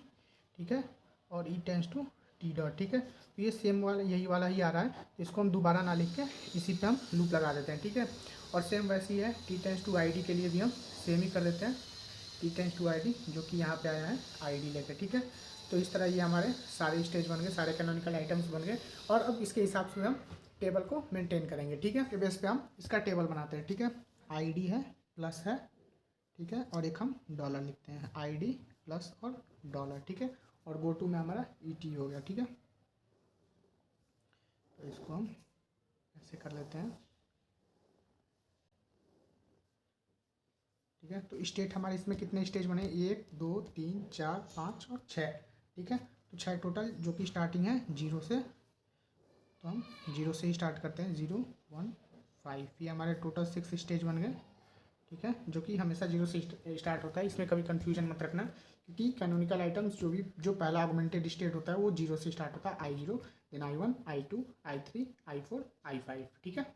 ठीक है, और E tends to T dot, ठीक है। तो ये सेम वाला यही वाला ही आ रहा है, तो इसको हम दोबारा ना लिख के इसी पे हम लूप लगा देते हैं, ठीक है। और सेम वैसे ही है T tends to I D के लिए भी हम सेम ही कर देते हैं, T tends to I D, जो कि यहाँ पे आया है आई डी लेकर, ठीक है। तो इस तरह ये हमारे सारे स्टेज बन गए, सारे कैनोनिकल आइटम्स बन गए, और अब इसके हिसाब से हम टेबल को मेंटेन करेंगे, ठीक है। के बेस पे हम इसका टेबल बनाते हैं, ठीक है। आई डी है, प्लस है, ठीक है, और एक हम डॉलर लिखते हैं, आई डी प्लस और डॉलर, ठीक है। और गो टू में हमारा ई टी हो गया, ठीक है। तो इसको हम ऐसे कर लेते हैं, ठीक है। तो स्टेट हमारे इसमें कितने स्टेज बने, 1 2 3 4 5 और 6, ठीक है। तो 6 टोटल, जो कि स्टार्टिंग है 0 से, तो हम 0 से ही स्टार्ट करते हैं, 0 1 5, ये हमारे टोटल 6 स्टेज बन गए, ठीक है। जो कि हमेशा 0 से स्टार्ट होता है, इसमें कभी कन्फ्यूजन मत रखना, क्योंकि कैनोनिकल आइटम्स जो पहला ऑगमेंटेड स्टेट होता है वो 0 से स्टार्ट होता है, I0 then I1 I2 I3 I4 I5, ठीक है।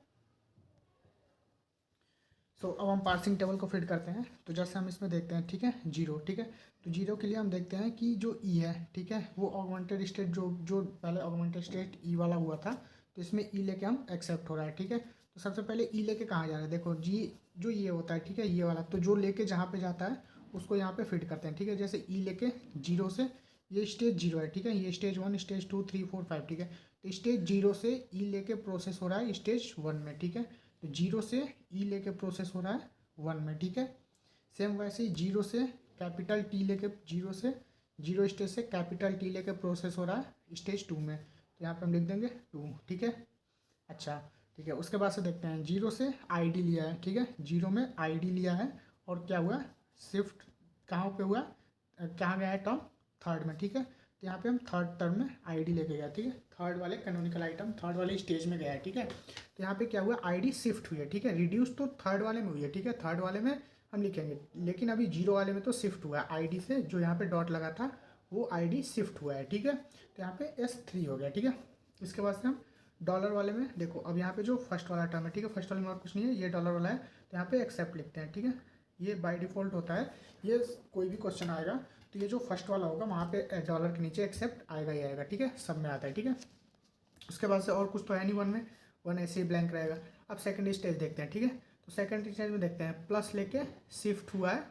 सो अब हम पार्सिंग टेबल को फिट करते हैं, तो जैसे हम इसमें देखते हैं, ठीक है, 0, ठीक है। तो 0 के लिए हम देखते हैं कि जो ई है, ठीक है, वो ऑगमेंटेड स्टेट जो पहले ऑगमेंटेड स्टेट ई वाला हुआ था, तो इसमें ई लेके हम एक्सेप्ट हो रहा है, ठीक है। तो सबसे पहले ई लेके कहाँ जा रहा है, देखो जी, जो ये होता है, ठीक है, ये वाला, तो जो लेके जहाँ पे जाता है उसको यहाँ पे फिट करते हैं, ठीक है। जैसे ई लेके 0 से, ये स्टेज 0 है, ठीक है, ये स्टेज 1 स्टेज 2 3 4 5, ठीक है। तो स्टेज 0 से ई लेके प्रोसेस हो रहा है स्टेज 1 में, ठीक है। तो 0 से ई लेके प्रोसेस हो रहा है 1 में, ठीक है। सेम वैसे ही 0 से कैपिटल टी लेके जीरो स्टेज से कैपिटल टी लेके प्रोसेस हो रहा है स्टेज 2 में, तो यहाँ पे हम लिख देंगे 2, ठीक है। अच्छा ठीक है, उसके बाद से देखते हैं जीरो से आईडी लिया है, ठीक है, जीरो में आईडी लिया है और क्या हुआ, शिफ्ट कहाँ पे हुआ, कहाँ गया है टर्म, थर्ड में, ठीक है। तो यहाँ पे हम थर्ड टर्म में आईडी लेके गया, ठीक है, थर्ड वाले कैनोनिकल आइटम थर्ड वाले स्टेज में गया है, ठीक है। तो यहाँ पे क्या हुआ, आईडी शिफ्ट हुई है, ठीक है, रिड्यूस तो थर्ड वाले में हुई है, ठीक है, थर्ड वाले में हम लिखेंगे, लेकिन अभी जीरो वाले में तो शिफ्ट हुआ है आईडी से, जो यहाँ पे डॉट लगा था वो आईडी शिफ्ट हुआ है, ठीक है। तो यहाँ पे S3 हो गया, ठीक है। इसके बाद से हम डॉलर वाले में देखो, अब यहाँ पे जो फर्स्ट वाला टर्म है, ठीक है, फर्स्ट वाले में और कुछ नहीं है, ये डॉलर वाला है, तो यहाँ पे एक्सेप्ट लिखते हैं, ठीक है। ये बाय डिफ़ॉल्ट होता है, ये कोई भी क्वेश्चन आएगा तो ये जो फर्स्ट वाला होगा वहाँ पे डॉलर के नीचे एक्सेप्ट आएगा ही आएगा, ठीक है, सब में आता है, ठीक है। उसके बाद से और कुछ तो है नहीं, वन ऐसे ही ब्लैंक रहेगा। अब सेकंड स्टेज देखते हैं, ठीक है। तो सेकंड स्टेज में देखते हैं प्लस लेके शिफ्ट हुआ है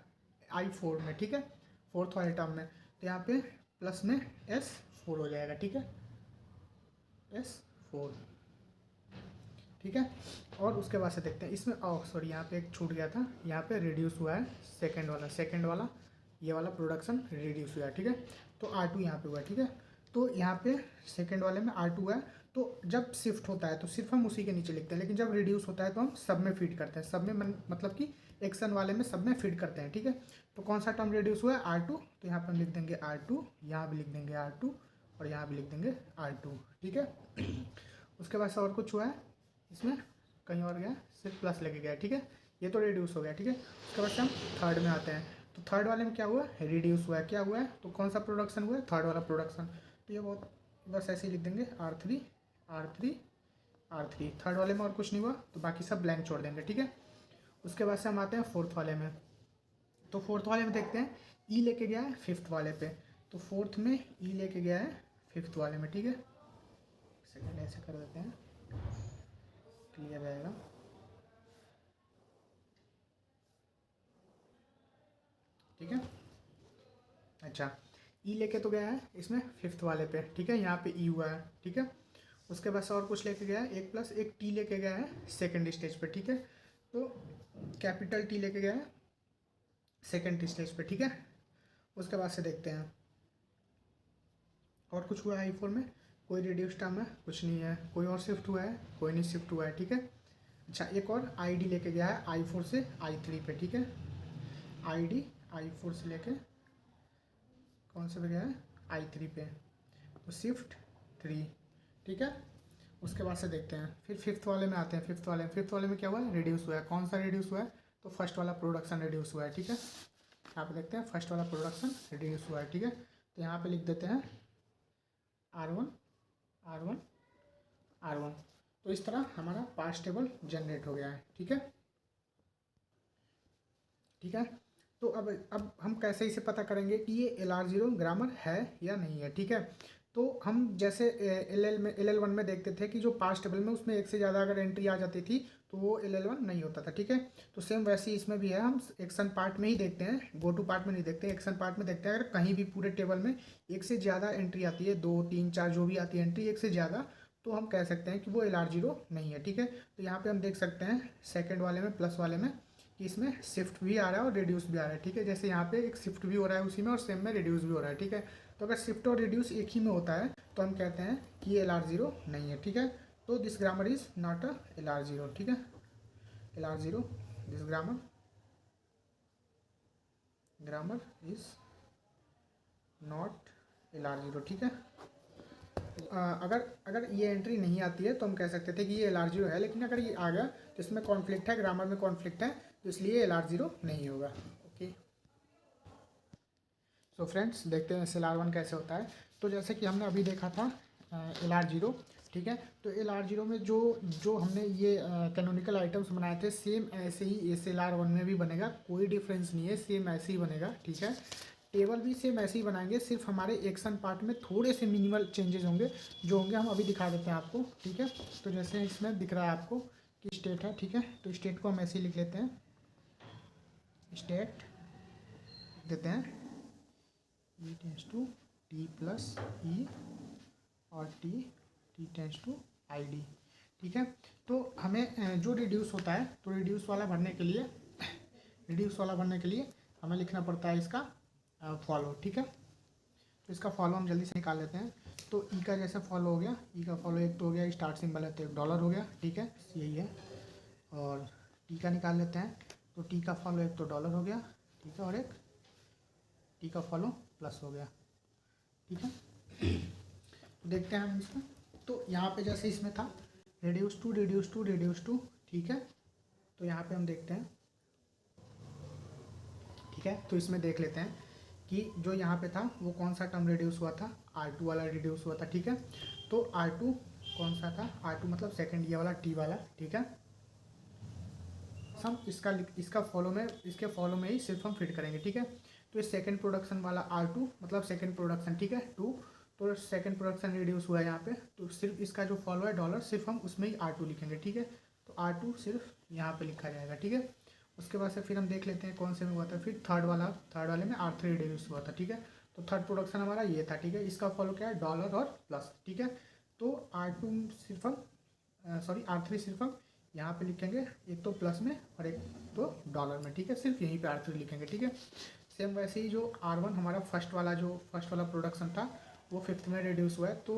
I4 में, ठीक है, फोर्थ वाले टर्म में, तो यहाँ पे प्लस में S4 हो जाएगा, ठीक है, S4, ठीक है। और उसके बाद से देखते हैं इसमें, सॉरी यहाँ पे एक छूट गया था, यहाँ पे रिड्यूस हुआ है सेकंड वाला ये वाला प्रोडक्शन रिड्यूस हुआ है, ठीक है। तो R2 यहाँ पे हुआ है, ठीक है। तो यहाँ पे सेकंड वाले में R2 है, तो जब शिफ्ट होता है तो सिर्फ हम उसी के नीचे लिखते हैं, लेकिन जब रिड्यूस होता है तो हम सब में फीड करते हैं, सब में मतलब कि एक्शन वाले में सब में फीड करते हैं, ठीक है। तो कौन सा टर्म रिड्यूस हुआ है, R2, तो यहाँ पर हम लिख देंगे R2, यहाँ भी लिख देंगे R2 और यहाँ भी लिख देंगे R2, ठीक है। उसके बाद से और कुछ हुआ है इसमें, कहीं और गया, सिर्फ प्लस लेके गया, ठीक है, ये तो रिड्यूस हो गया, ठीक है। उसके बाद से हम थर्ड में आते हैं, तो थर्ड वाले में क्या हुआ, रिड्यूस हुआ है, क्या हुआ है, तो कौन सा प्रोडक्शन हुआ है, थर्ड वाला प्रोडक्शन, तो ये बहुत बस ऐसे ही लिख देंगे R3 थर्ड वाले में और कुछ नहीं हुआ, तो बाकी सब ब्लैंक छोड़ देंगे, ठीक है। उसके बाद से हम आते हैं फोर्थ वाले में, तो फोर्थ वाले में देखते हैं ई लेके गया है फिफ्थ वाले पे, तो फोर्थ में ई लेके गया है फिफ्थ वाले में, ठीक है। सेकेंड ऐसे कर देते हैं, क्लियर रहेगा। ठीक है, अच्छा ई लेके तो गया है इसमें फिफ्थ वाले पे, ठीक है, यहाँ पे ई हुआ है, ठीक है। उसके बाद से और कुछ लेके गया है, एक प्लस एक टी लेके गया है सेकंड स्टेज पे, ठीक है। तो कैपिटल टी लेके गया है सेकंड स्टेज पे, ठीक है। उसके बाद से देखते हैं और कुछ हुआ है I4 में, कोई रिड्यूस टर्म है, कुछ नहीं है, कोई और शिफ्ट हुआ है, कोई नहीं शिफ्ट हुआ है, ठीक है। अच्छा एक और आईडी लेके गया है I4 से I3 पे, ठीक है, आईडी I4 से लेके कौन से पे गया है I3 पे, तो शिफ्ट 3, ठीक है। उसके बाद से देखते हैं फिर फिफ्थ वाले में आते हैं, फिफ्थ वाले में क्या हुआ है, रिड्यूस हुआ है, कौन सा रिड्यूस हुआ है, तो फर्स्ट वाला प्रोडक्शन रिड्यूस हुआ है, ठीक है। यहाँ पे देखते हैं फर्स्ट वाला प्रोडक्शन रिड्यूस हुआ है, ठीक है। तो यहाँ पे लिख देते हैं R1, तो इस तरह हमारा पास टेबल जनरेट हो गया है, ठीक है, ठीक है। तो अब हम कैसे इसे पता करेंगे कि ये LR0 ग्रामर है या नहीं है, ठीक है। तो हम जैसे LL1 में देखते थे कि जो पास टेबल में उसमें एक से ज़्यादा अगर एंट्री आ जाती थी तो वो LL1 नहीं होता था, ठीक है। तो सेम वैसे ही इसमें भी है, हम एक्शन पार्ट में ही देखते हैं, गो टू पार्ट में नहीं देखते, एक्शन पार्ट में देखते हैं। अगर कहीं भी पूरे टेबल में एक से ज़्यादा एंट्री आती है, 2 3 4 जो भी आती है एंट्री एक से ज़्यादा, तो हम कह सकते हैं कि वो LR0 नहीं है, ठीक है। तो यहाँ पर हम देख सकते हैं सेकेंड वाले में प्लस वाले में कि इसमें शिफ्ट भी आ रहा है और रिड्यूस भी आ रहा है, ठीक है। जैसे यहाँ पे एक शिफ्ट भी हो रहा है उसी में और सेम में रिड्यूस भी हो रहा है, ठीक है। तो अगर शिफ्ट और रिड्यूस एक ही में होता है तो हम कहते हैं कि ये LR0 नहीं है, ठीक है। तो this grammar is not a LR0, ठीक है, LR0 this grammar is not LR0, ठीक है। अगर ये एंट्री नहीं आती है तो हम कह सकते थे कि ये LR0 है, लेकिन अगर ये आ गया तो इसमें कॉन्फ्लिक्ट है, ग्रामर में कॉन्फ्लिक्ट है, तो इसलिए LR0 नहीं होगा, ओके। सो फ्रेंड्स देखते हैं LR1 कैसे होता है। तो जैसे कि हमने अभी देखा था LR0, ठीक है। तो LR0 में जो हमने ये कैनोनिकल आइटम्स बनाए थे सेम ऐसे ही LR1 में भी बनेगा, कोई डिफरेंस नहीं है, सेम ऐसे ही बनेगा, ठीक है। टेबल भी सेम ऐसे ही बनाएंगे, सिर्फ हमारे एक्शन पार्ट में थोड़े से मिनिमल चेंजेस होंगे, जो होंगे हम अभी दिखा देते हैं आपको, ठीक है। तो जैसे इसमें दिख रहा है आपको कि स्टेट है, ठीक है, तो स्टेट को हम ऐसे ही लिख लेते हैं, स्टेट देते हैं E tends to T plus E और T टेंस टू ID, ठीक है। तो हमें जो रिड्यूस होता है, तो रिड्यूस वाला भरने के लिए हमें लिखना पड़ता है इसका फॉलो, ठीक है। तो इसका फॉलो हम जल्दी से निकाल लेते हैं। तो ई का जैसे फॉलो हो गया, ई का फॉलो एक तो हो गया, स्टार्ट सिंबल है तो $1 हो गया, ठीक है, यही है। और टी का निकाल लेते हैं, तो टी का फॉलो एक तो $1 हो गया, ठीक है, और एक टी का फॉलो प्लस हो गया, ठीक है। तो देखते हैं हम इसमें, तो यहाँ पे जैसे इसमें था reduce to reduce to reduce to, ठीक है। तो यहाँ पे हम देखते हैं, ठीक है। तो इसमें देख लेते हैं कि जो यहाँ पे था वो कौन सा टर्म रिड्यूस हुआ था, R2 वाला रिड्यूस हुआ था, ठीक है। तो R2 कौन सा था, R2 मतलब सेकंड ये वाला T वाला, ठीक है। हम इसका फॉलो में, इसके फॉलो में ही सिर्फ हम फिट करेंगे, ठीक है। तो ये सेकंड प्रोडक्शन वाला R2 मतलब सेकंड प्रोडक्शन, ठीक है, 2। तो सेकंड प्रोडक्शन रिड्यूस हुआ है यहाँ पे, तो सिर्फ इसका जो फॉलो है $, सिर्फ हम उसमें ही R2 लिखेंगे, ठीक है। तो R2 सिर्फ यहाँ पे लिखा जाएगा, ठीक है। उसके बाद से फिर हम देख लेते हैं कौन से में हुआ था, फिर थर्ड वाले में R3 रिड्यूस हुआ था, ठीक है। तो थर्ड प्रोडक्शन हमारा ये था, ठीक है। इसका फॉलो क्या है, $, और प्लस, ठीक है। तो R2 सिर्फ हम R3 सिर्फ हम यहाँ पे लिखेंगे, एक तो प्लस में और एक तो डॉलर में, ठीक है। सिर्फ यहीं पे R3 लिखेंगे, ठीक है। सेम वैसे ही जो R1 हमारा फर्स्ट वाला प्रोडक्शन था वो फिफ्थ में रिड्यूस हुआ है, तो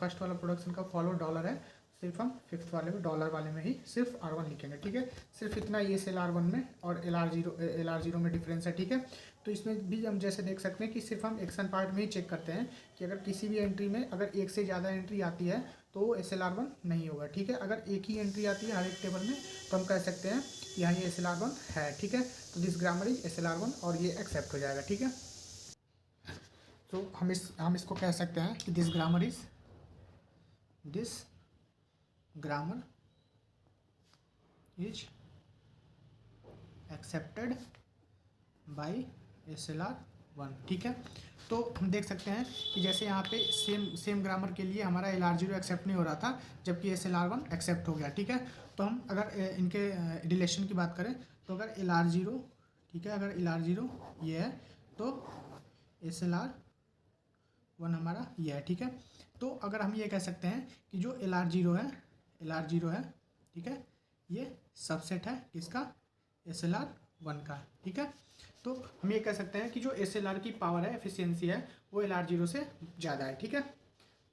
फर्स्ट वाला प्रोडक्शन का फॉलो $, है, सिर्फ हम फिफ्थ वाले में $, वाले में ही सिर्फ R1 लिखेंगे, ठीक है। सिर्फ इतना ये LR1 में और LR0 में डिफरेंस है, ठीक है। तो इसमें भी हम जैसे देख सकते हैं कि सिर्फ हम एक्शन पार्ट में ही चेक करते हैं कि अगर किसी भी एंट्री में अगर एक से ज़्यादा एंट्री आती है तो वो SLR1 नहीं होगा, ठीक है। अगर एक ही एंट्री आती है हर एक टेबल में तो हम कह सकते हैं यहाँ ये SLR1 है, ठीक है। तो दिस ग्रामर इज SLR1 और ये एक्सेप्ट हो जाएगा, ठीक है। तो हम इसको कह सकते हैं कि this grammar is accepted by SLR1, ठीक है। तो हम देख सकते हैं कि जैसे यहाँ पे सेम ग्रामर के लिए हमारा LR0 एक्सेप्ट नहीं हो रहा था, जबकि SLR1 एक्सेप्ट हो गया, ठीक है। तो हम अगर इनके रिलेशन की बात करें तो अगर LR0, ठीक है, अगर LR0 ये है तो SLR1 हमारा ये है, ठीक है। तो अगर हम ये कह सकते हैं कि जो LR0 है, ठीक है, ये सबसेट है किसका, SLR1 का, ठीक है। तो हम ये कह सकते हैं कि जो SLR की पावर है, एफिशिएंसी है, वो LR0 से ज़्यादा है, ठीक है।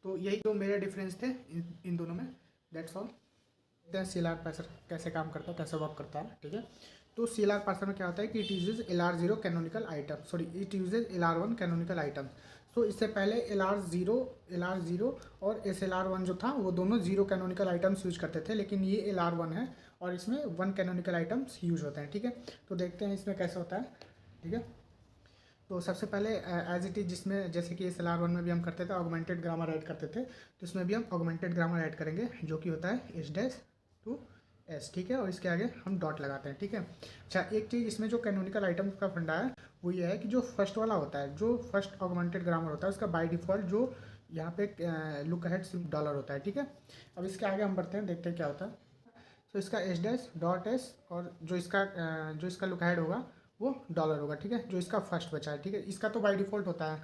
तो यही दो मेरे डिफरेंस थे इन दोनों में, दैट्स ऑल। CLR पार्सर कैसे काम करता है, कैसे वर्क करता है, ठीक है। तो CLR पार्सर में क्या होता है कि it uses LR0 canonical item, it uses LR1 canonical item. तो इससे पहले LR0 और SLR1 जो था वो दोनों 0 कैनोनिकल आइटम्स यूज करते थे, लेकिन ये LR1 है और इसमें 1 कैनोनिकल आइटम्स यूज होते हैं, ठीक है। तो देखते हैं इसमें कैसे होता है, ठीक है। तो सबसे पहले एज इट इज, जिसमें जैसे कि SLR1 में भी हम करते थे ऑगमेंटेड ग्रामर ऐड करते थे, तो इसमें भी हम ऑगमेंटेड ग्रामर ऐड करेंगे जो कि होता है S-S, ठीक है। और इसके आगे हम डॉट लगाते हैं, ठीक है। अच्छा, एक चीज़ इसमें जो कैनोनिकल आइटम का फंडा है वो ये है कि जो फर्स्ट वाला होता है, जो फर्स्ट ऑगमेंटेड ग्रामर होता है, उसका बाय डिफ़ॉल्ट जो यहाँ पे लुक अहेड $, होता है, ठीक है। अब इसके आगे हम बढ़ते हैं, देखते हैं क्या होता है। तो इसका S-.S और जो इसका लुक अहेड होगा वो $, होगा, ठीक है, जो इसका फर्स्ट बचा है, ठीक है। इसका तो बाय डिफ़ॉल्ट होता है,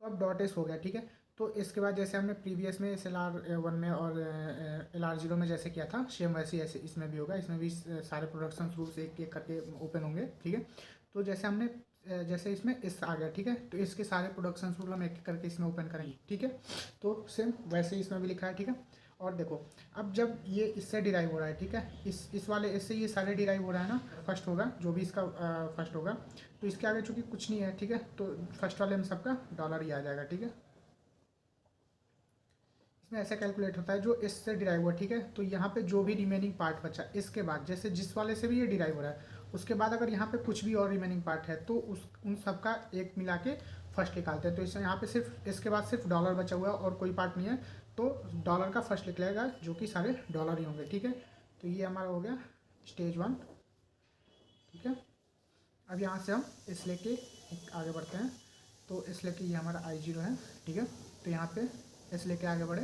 तो अब .S हो गया, ठीक है। तो इसके बाद जैसे हमने प्रीवियस में SLR1 में और LR0 में जैसे किया था, सेम वैसे ऐसे इसमें भी होगा। इसमें भी सारे प्रोडक्शन रूल्स एक एक करके ओपन होंगे, ठीक है। तो जैसे हमने जैसे इसमें इस आ गया, ठीक है, तो इसके सारे प्रोडक्शन रूल हम एक एक करके इसमें ओपन करेंगे, ठीक है। तो सेम वैसे ही इसमें भी लिखा है, ठीक है। और देखो, अब जब ये इससे डिराइव हो रहा है, ठीक है, इस वाले इससे ये सारे डिराइव हो रहा है ना, फर्स्ट होगा जो भी इसका फर्स्ट होगा, तो इसके आगे चूँकि कुछ नहीं है, ठीक है, तो फर्स्ट वाले में सबका $, ही आ जाएगा, ठीक है। इसमें ऐसा कैलकुलेट होता है जो इससे डिराइव हुआ, ठीक है। तो यहाँ पे जो भी रिमेनिंग पार्ट बचा इसके बाद, जैसे जिस वाले से भी ये डिराइव हो रहा है उसके बाद अगर यहाँ पे कुछ भी और रिमेनिंग पार्ट है तो उन सब का एक मिला के फर्स्ट निकालते हैं। तो इससे यहाँ पे सिर्फ इसके बाद सिर्फ $, बचा हुआ है और कोई पार्ट नहीं है, तो $, का फर्स्ट लिख लेगा जो कि सारे $, ही होंगे, ठीक है। तो ये हमारा हो गया स्टेज 1, ठीक है। अब यहाँ से हम इस लेके आगे बढ़ते हैं, तो इस लेके ये हमारा I0 है, ठीक है। तो यहाँ पे इस लेके आगे बढ़े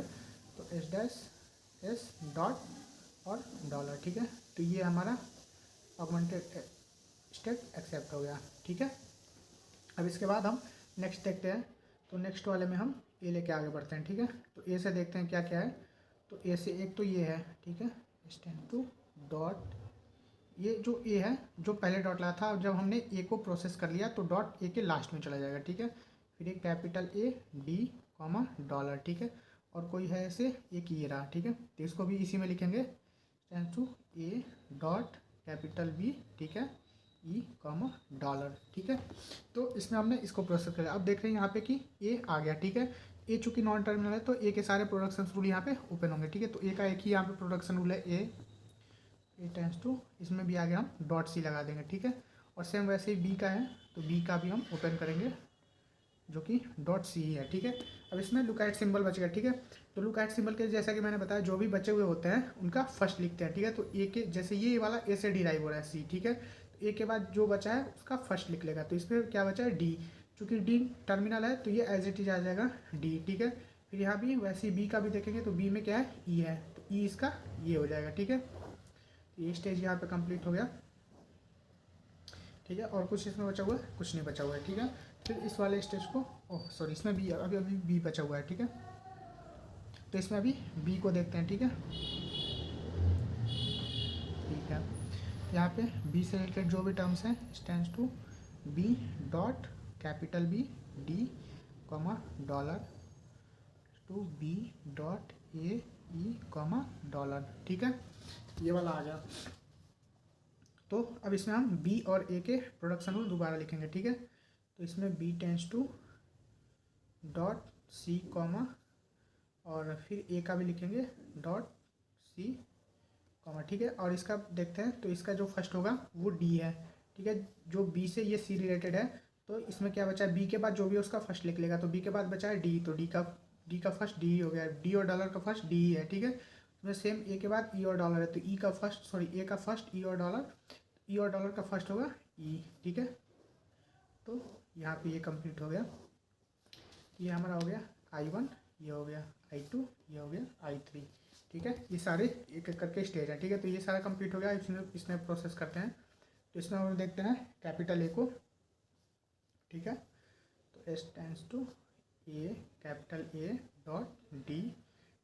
तो S-S डॉट और $, ठीक है। तो ये हमारा ऑगमेंटेड स्टेट एक्सेप्ट हो गया, ठीक है। अब इसके बाद हम नेक्स्ट देखते हैं, तो नेक्स्ट वाले में हम ए लेके आगे बढ़ते हैं, ठीक है। तो ए से देखते हैं क्या क्या है। तो ए से एक तो ये है, ठीक है, स्टैंड टू डॉट ये जो ए है जो पहले डॉट लगा था, जब हमने ए को प्रोसेस कर लिया तो डॉट ए के लास्ट में चला जाएगा, ठीक है। फिर एक capital A D comma dollar, ठीक है। और कोई है ऐसे एक ये रहा, ठीक है, तो इसको भी इसी में लिखेंगे, tends to A dot capital B, ठीक है, ई कॉमा डॉलर, ठीक है। तो इसमें हमने इसको प्रोसेस किया। अब देख रहे हैं यहाँ पे कि ए आ गया, ठीक है। ए चूंकि नॉन टर्मिनल है तो ए के सारे प्रोडक्शन रूल यहाँ पे ओपन होंगे, ठीक है। तो ए का एक ही यहाँ पे प्रोडक्शन रूल है, ए टेंस टू, इसमें भी आगे हम डॉट सी लगा देंगे, ठीक है। और सेम वैसे ही बी का है तो बी का भी हम ओपन करेंगे जो कि डॉट सी ही है, ठीक है। अब इसमें लुकआउट सिंबल बचेगा, ठीक है। तो लुकआउट सिंबल के जैसा कि मैंने बताया जो भी बचे हुए होते हैं उनका फर्स्ट लिखते हैं, ठीक है। तो ए के जैसे ये वाला ए से डिराइव हो रहा है सी, ठीक है। तो ए के बाद जो बचा है उसका फर्स्ट लिख लेगा, तो इसमें क्या बचा है डी, चूँकि डी टर्मिनल है तो ये एज इट इज आ जाएगा डी, ठीक है। फिर यहाँ भी वैसे ही बी का भी देखेंगे तो बी में क्या है ई है, तो ई इसका ये हो जाएगा, ठीक है। ये स्टेज यहाँ पे कंप्लीट हो गया, ठीक है। और कुछ इसमें बचा हुआ है, कुछ नहीं बचा हुआ है, ठीक है। फिर इस वाले स्टेज को, ओह सॉरी, इसमें बी अभी अभी बी बचा हुआ है, ठीक है। तो इसमें अभी बी को देखते हैं, ठीक है। ठीक है, यहाँ पे बी से रिलेटेड जो भी टर्म्स हैं stands to B dot capital B D comma dollar to B dot A E comma dollar, ठीक है। ये वाला आ गया। तो अब इसमें हम बी और ए के प्रोडक्शन रूल दोबारा लिखेंगे, ठीक है। तो इसमें B tends to dot C comma, और फिर ए का भी लिखेंगे डॉट सी कॉमा, ठीक है। और इसका देखते हैं तो इसका जो फर्स्ट होगा वो डी है, ठीक है। जो बी से ये सी रिलेटेड है तो इसमें क्या बचा है, बी के बाद जो भी है उसका फर्स्ट लिख लेगा। तो बी के बाद बचा है डी, तो डी का फर्स्ट डी हो गया, डी और डॉलर का फर्स्ट डी है, ठीक है। इसमें सेम ए के बाद ई और डॉलर है तो ई का फर्स्ट, सॉरी ए का फर्स्ट ई और डॉलर का फर्स्ट होगा ई, ठीक है। तो यहाँ पे ये कंप्लीट हो गया, ये हमारा हो गया I1, ये हो गया I2, ये हो गया I3, ठीक है। ये सारे एक एक करके स्टेज है, ठीक है। तो ये सारा कंप्लीट हो गया, इसमें प्रोसेस करते हैं। तो इसमें हम देखते हैं कैपिटल ए को, ठीक है। तो S tends to A capital A dot D,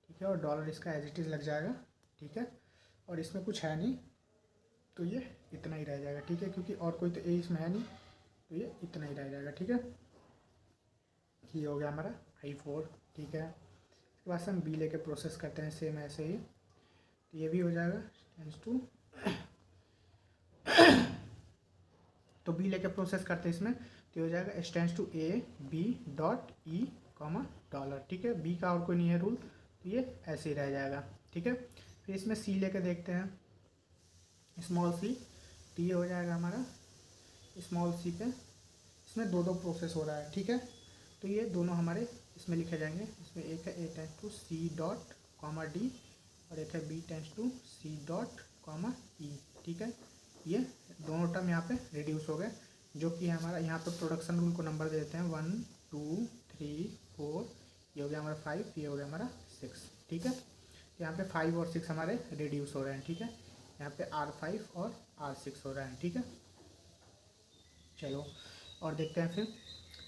ठीक है। और डॉलर इसका एज इट इज़ लग जाएगा, ठीक है। और इसमें कुछ है नहीं तो ये इतना ही रह जाएगा, ठीक है, क्योंकि और कोई तो ए इसमें है नहीं तो ये इतना ही रह जाएगा, ठीक है। ये हो गया हमारा I4, ठीक है। इसके बाद से हम बी लेके प्रोसेस करते हैं सेम ऐसे ही, तो ये भी हो जाएगा टेंस टू, तो बी लेके प्रोसेस करते हैं इसमें, तो हो जाएगा stands to A B dot E comma dollar, ठीक है। बी का और कोई नहीं है रूल तो ये ऐसे ही रह जाएगा, ठीक है। फिर इसमें सी लेके देखते हैं स्मॉल सी, तो ये हो जाएगा हमारा स्मॉल सी पे, इसमें दो प्रोसेस हो रहा है, ठीक है। तो ये दोनों हमारे इसमें लिखे जाएंगे, इसमें एक है A tends to C dot comma D और एक है B tends to C dot comma E, ठीक है। ये दोनों टर्म यहाँ पे रिड्यूस हो गए, जो कि हमारा यहाँ पे प्रोडक्शन रूल को नंबर दे देते हैं 1 2 3 4, ये हो गया हमारा 5, ये हो गया हमारा 6, ठीक है। यहाँ पे 5 और 6 हमारे रिड्यूस हो रहे हैं, ठीक है। यहाँ पे R5 और R6 हो रहा है, ठीक है। चलो और देखते हैं फिर,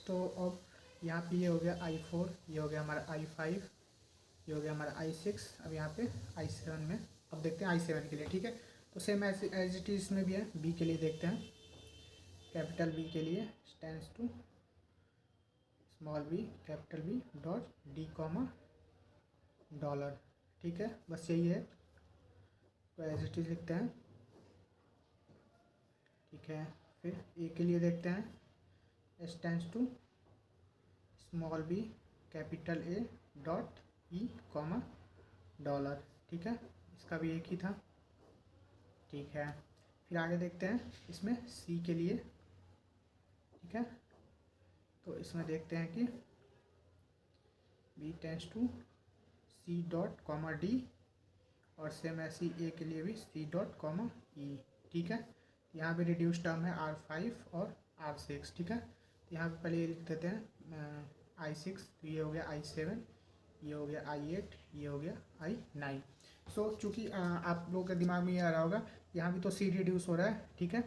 तो अब यहाँ पे ये हो गया I4, ये हो गया हमारा I5, ये हो गया हमारा I6। अब यहाँ पे I7 में अब देखते हैं I7 के लिए, ठीक है। तो सेम एज इट इज में भी है, बी के लिए देखते हैं, कैपिटल बी के लिए stands to small B capital B dot D comma dollar, ठीक है। बस यही है, तो एज इट इज लिखते हैं, ठीक है। फिर ए के लिए देखते हैं stands to small B capital A dot E comma dollar, ठीक है। इसका भी एक ही था, ठीक है। फिर आगे देखते हैं इसमें सी के लिए, ठीक है। तो इसमें देखते हैं कि B tends to C dot comma D और सेम ऐसी ए के लिए भी सी डॉट कॉमा ई, ठीक है। यहाँ पे रिड्यूस टर्म है R5 और R6, ठीक है। तो यहाँ पे पहले ये लिख देते हैं I6, तो ये हो गया I7, ये हो गया I8, ये हो गया I9। सो चूँकि आप लोगों के दिमाग में ये आ रहा होगा यहाँ भी तो सी रिड्यूस हो रहा है, ठीक है।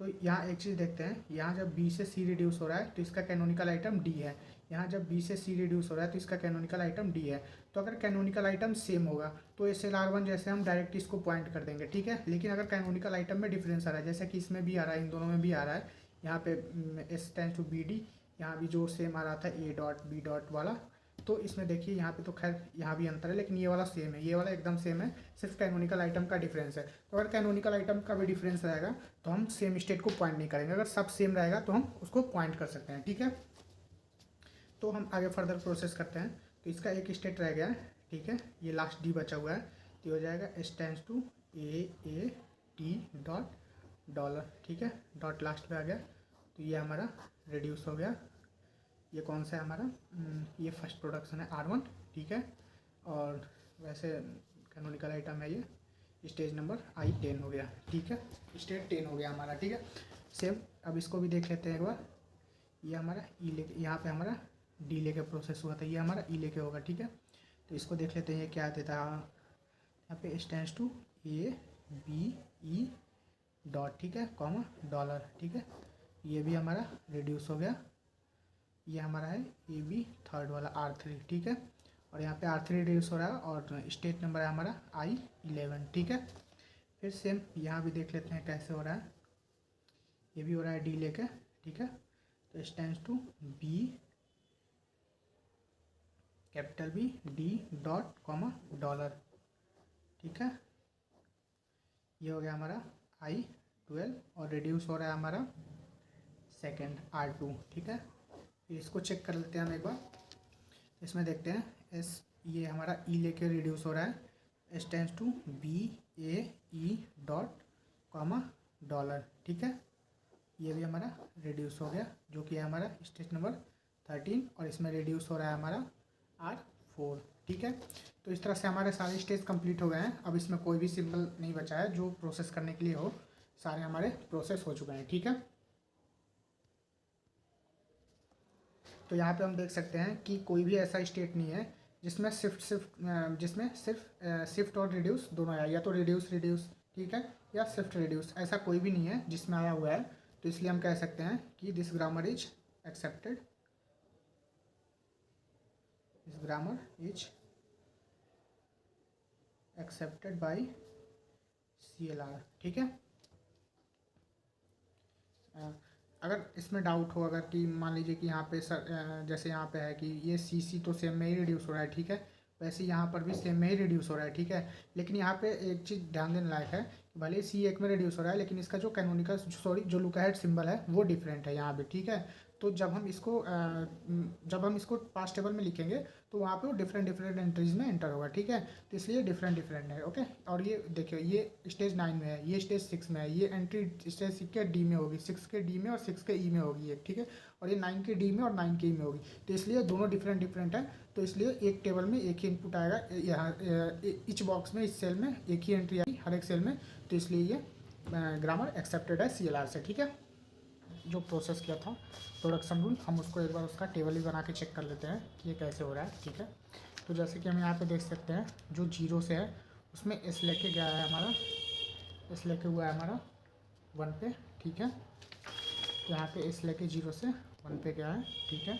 तो यहाँ एक चीज़ देखते हैं, यहाँ जब बी से सी रिड्यूस हो रहा है तो इसका कैनोनिकल आइटम डी है। यहाँ जब बी से सी रिड्यूस हो रहा है तो इसका कैनोनिकल आइटम डी है। तो अगर कैनोनिकल आइटम सेम होगा तो SLR1 जैसे हम डायरेक्ट इसको पॉइंट कर देंगे, ठीक है। लेकिन अगर कैनोनिकल आइटम में डिफरेंस आ रहा है, जैसे कि इसमें भी आ रहा है, इन दोनों में भी आ रहा है, यहाँ पे S टेंस टू BD, यहाँ भी जो सेम आ रहा था A डॉट B डॉट वाला, तो इसमें देखिए यहाँ पे तो खैर यहाँ भी अंतर है, लेकिन ये वाला सेम है, ये वाला एकदम सेम है, सिर्फ कैनोनिकल आइटम का डिफरेंस है। तो अगर कैनोनिकल आइटम का भी डिफरेंस रहेगा तो हम सेम स्टेट को पॉइंट नहीं करेंगे, अगर सब सेम रहेगा तो हम उसको पॉइंट कर सकते हैं, ठीक है। तो हम आगे फर्दर प्रोसेस करते हैं। तो इसका एक स्टेट रह गया है, ठीक है, ये लास्ट डी बचा हुआ है, तो ये हो जाएगा S tends to A T dot $, ठीक है, डॉट लास्ट पे आ गया। तो ये हमारा रिड्यूस हो गया। ये कौन सा है हमारा, ये फर्स्ट प्रोडक्शन है R1, ठीक है। और वैसे कैनोनिकल आइटम है ये, स्टेज नंबर I10 हो गया, ठीक है, स्टेज 10 हो गया हमारा, ठीक है। सेम अब इसको भी देख लेते हैं एक बार। ये हमारा ई लेके, यहाँ पे हमारा डी लेके प्रोसेस हुआ था, ये हमारा ई लेके होगा, ठीक है। तो इसको देख लेते हैं ये क्या देता है। यहाँ पे stands to A B E dot, ठीक है, कॉमा $, ठीक है। ये भी हमारा रिड्यूस हो गया। ये हमारा है AB थर्ड वाला R3, ठीक है। और यहाँ पे R3 रिड्यूस हो रहा है और स्टेट नंबर है हमारा I11, ठीक है। फिर सेम यहाँ भी देख लेते हैं कैसे हो रहा है। ये भी हो रहा है डी लेके, ठीक है। तो stands to B capital B D dot comma $, ठीक है। ये हो गया हमारा I12 और रिड्यूस हो रहा है हमारा सेकेंड R2, ठीक है। फिर इसको चेक कर लेते हैं हम एक बार। इसमें देखते हैं ये हमारा ई लेके रिड्यूस हो रहा है, S tends to BAE dot comma $, ठीक है। ये भी हमारा रिड्यूस हो गया, जो कि है हमारा स्टेज नंबर 13, और इसमें रिड्यूस हो रहा है हमारा R4, ठीक है। तो इस तरह से हमारे सारे स्टेज कंप्लीट हो गए हैं। अब इसमें कोई भी सिंबल नहीं बचा है जो प्रोसेस करने के लिए हो, सारे हमारे प्रोसेस हो चुके हैं, ठीक है। तो यहाँ पे हम देख सकते हैं कि कोई भी ऐसा स्टेट नहीं है जिसमें शिफ्ट और रिड्यूस दोनों आया, या तो रिड्यूस, ठीक है, या शिफ्ट रिड्यूस, ऐसा कोई भी नहीं है जिसमें आया हुआ है। तो इसलिए हम कह सकते हैं कि this grammar is accepted, this grammar is accepted by CLR, ठीक है। अगर इसमें डाउट हो, अगर कि मान लीजिए कि यहाँ पे जैसे यहाँ पे है कि ये CC तो सेम में ही रिड्यूस हो रहा है, ठीक है, वैसे यहाँ पर भी सेम में ही रिड्यूस हो रहा है, ठीक है। लेकिन यहाँ पे एक चीज़ ध्यान देने लायक है, भले C एक में रिड्यूस हो रहा है, लेकिन इसका जो कैनोनिकल जो लुका हेड सिंबल है वो डिफरेंट है यहाँ पे, ठीक है। तो जब हम इसको पास्ट टेबल में लिखेंगे तो वहाँ पे वो डिफरेंट एंट्रीज में एंटर होगा, ठीक है। तो इसलिए डिफरेंट है, ओके। और ये देखिए, ये स्टेज 9 में है, ये स्टेज 6 में है, ये एंट्री स्टेज 6 के डी में होगी, 6 के डी में और 6 के ई में होगी एक, ठीक है। और ये 9 के डी में और 9 के ई में होगी। तो इसलिए दोनों डिफरेंट है। तो इसलिए एक टेबल में एक ही इनपुट आएगा, यहाँ इच बॉक्स में, इस सेल में एक ही एंट्री आएगी हर एक सेल में। तो इसलिए ये ग्रामर एक्सेप्टेड है CLR से, ठीक है। जो प्रोसेस किया था प्रोडक्शन रूल, हम उसको एक बार उसका टेबल भी बना के चेक कर लेते हैं कि ये कैसे हो रहा है, ठीक है। तो जैसे कि हम यहाँ पे देख सकते हैं, जो 0 से है उसमें S लेके गया है हमारा, S लेके हुआ है हमारा 1 पे, ठीक है। तो यहाँ पे S लेके 0 से 1 पे गया है, ठीक है।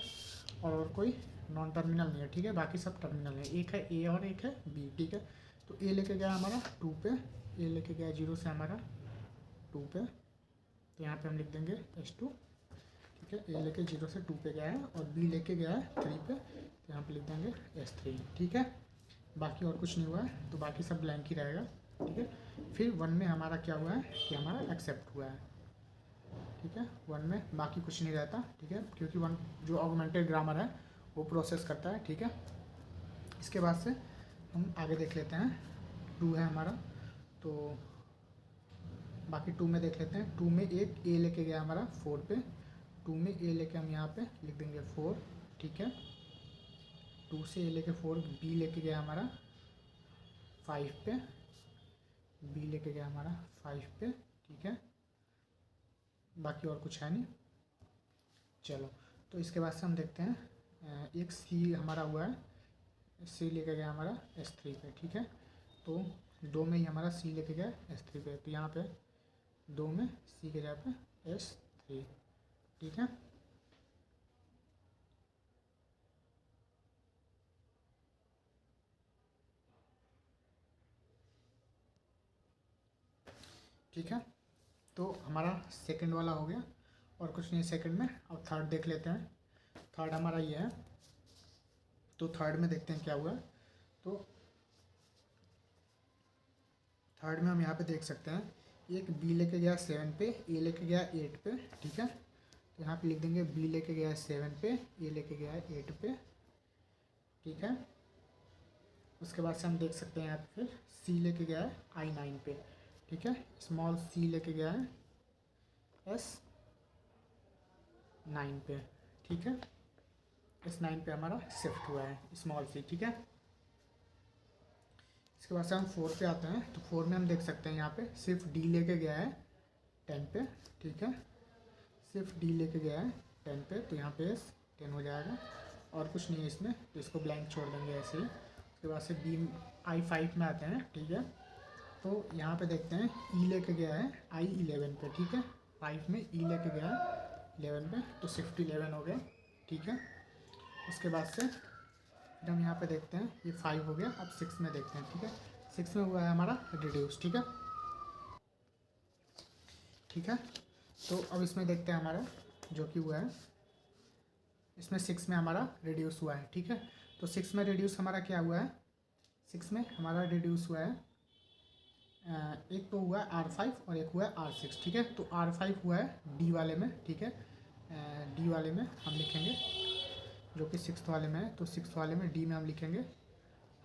और कोई नॉन टर्मिनल नहीं है, ठीक है, बाकी सब टर्मिनल है, एक है A और एक है B, ठीक है। तो A लेके गया हमारा 2 पे, A लेके गया 0 से हमारा 2 पे, तो यहाँ पे हम लिख देंगे S2, ठीक है। A लेके 0 से 2 पे गया है और B लेके गया है 3 पे, तो यहाँ पे लिख देंगे S3, ठीक है। बाकी और कुछ नहीं हुआ है, तो बाकी सब ब्लैंक ही रहेगा, ठीक है। फिर 1 में हमारा क्या हुआ है कि हमारा एक्सेप्ट हुआ है, ठीक है। 1 में बाकी कुछ नहीं रहता, ठीक है, क्योंकि 1 जो ऑगमेंटेड ग्रामर है वो प्रोसेस करता है, ठीक है। इसके बाद से हम आगे देख लेते हैं, 2 है हमारा, तो बाकी 2 में देख लेते हैं। 2 में एक A लेके गया हमारा 4 पे, 2 में A लेके हम यहाँ पे लिख देंगे 4, ठीक है। 2 से A लेके 4, B लेके गया हमारा 5 पे, B लेके गया हमारा 5 पे, ठीक है। बाकी और कुछ है नहीं। चलो, तो इसके बाद से हम देखते हैं, एक C हमारा हुआ है, C लेके गया हमारा S3 पे, ठीक है। तो 2 में ही हमारा C लेके गया S3 पे, तो यहाँ पे 2 में C के जगह पे S3, ठीक है। ठीक है, तो हमारा सेकंड वाला हो गया और कुछ नहीं सेकंड में। अब थर्ड देख लेते हैं। थर्ड हमारा ये है, तो थर्ड में देखते हैं क्या हुआ। तो थर्ड में हम यहाँ पे देख सकते हैं, एक बी लेके गया 7 पे, ए लेके गया 8 पे, ठीक है। तो यहाँ पे लिख देंगे बी लेके गया 7 पे, ए लेके गया 8 पे, ठीक है। उसके बाद से हम देख सकते हैं यहाँ पे फिर सी लेके गया है I9 पे, ठीक है। स्मॉल सी लेके गया है S9 पे, ठीक है। S9 पे हमारा शिफ्ट हुआ है स्मॉल सी, ठीक है। इसके बाद से हम 4 पे आते हैं। तो 4 में हम देख सकते हैं यहाँ पे सिर्फ डी लेके गया है 10 पे, ठीक है। सिर्फ डी लेके गया है 10 पे, तो यहाँ पे 10 हो जाएगा और कुछ नहीं है इसमें, तो इसको ब्लैंक छोड़ देंगे ऐसे ही। उसके बाद से बी I5 में आते हैं, ठीक है। तो यहाँ पे देखते हैं ई लेके गया है I11 पे, ठीक है। 5 में ई लेके गया है 11 पे, तो शिफ्ट 11 हो गया, ठीक है। उसके बाद से फिर हम यहाँ पे देखते हैं ये 5 हो गया। अब 6 में देखते हैं, ठीक है। 6 में हुआ है हमारा रिड्यूस, ठीक है, ठीक है। तो अब इसमें देखते हैं हमारा जो कि हुआ है, इसमें 6 में हमारा रिड्यूस हुआ है, ठीक है। तो 6 में रिड्यूस हमारा क्या हुआ है, 6 में हमारा रिड्यूस हुआ है, एक तो हुआ है R5 और एक हुआ है R6, ठीक है। तो R5 हुआ है डी वाले में, ठीक है। डी वाले में हम लिखेंगे जो कि 6th वाले में है, तो 6th वाले में डी में हम लिखेंगे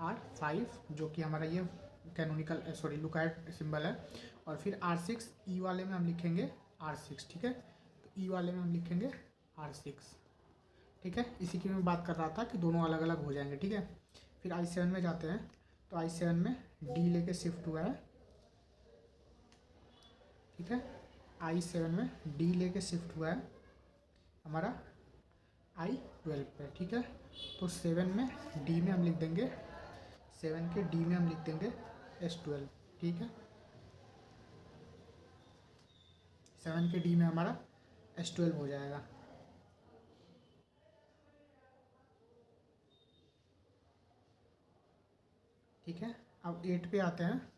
R5, जो कि हमारा ये कैनोनिकल लुकआउट सिंबल है। और फिर R6 ई वाले में हम लिखेंगे R6, ठीक है। तो ई वाले में हम लिखेंगे R6, ठीक है। इसी की मैं बात कर रहा था कि दोनों अलग अलग हो जाएंगे, ठीक है। फिर I7 में जाते हैं। तो I7 में डी लेके शिफ्ट हुआ है, ठीक है। I7 में डी लेके शिफ्ट हुआ है हमारा I12 पे, ठीक है। तो 7 में डी में हम लिख देंगे, 7 के डी में हम लिख देंगे S12, ठीक है। 7 के डी में हमारा S12 हो जाएगा, ठीक है। अब 8 पे आते हैं।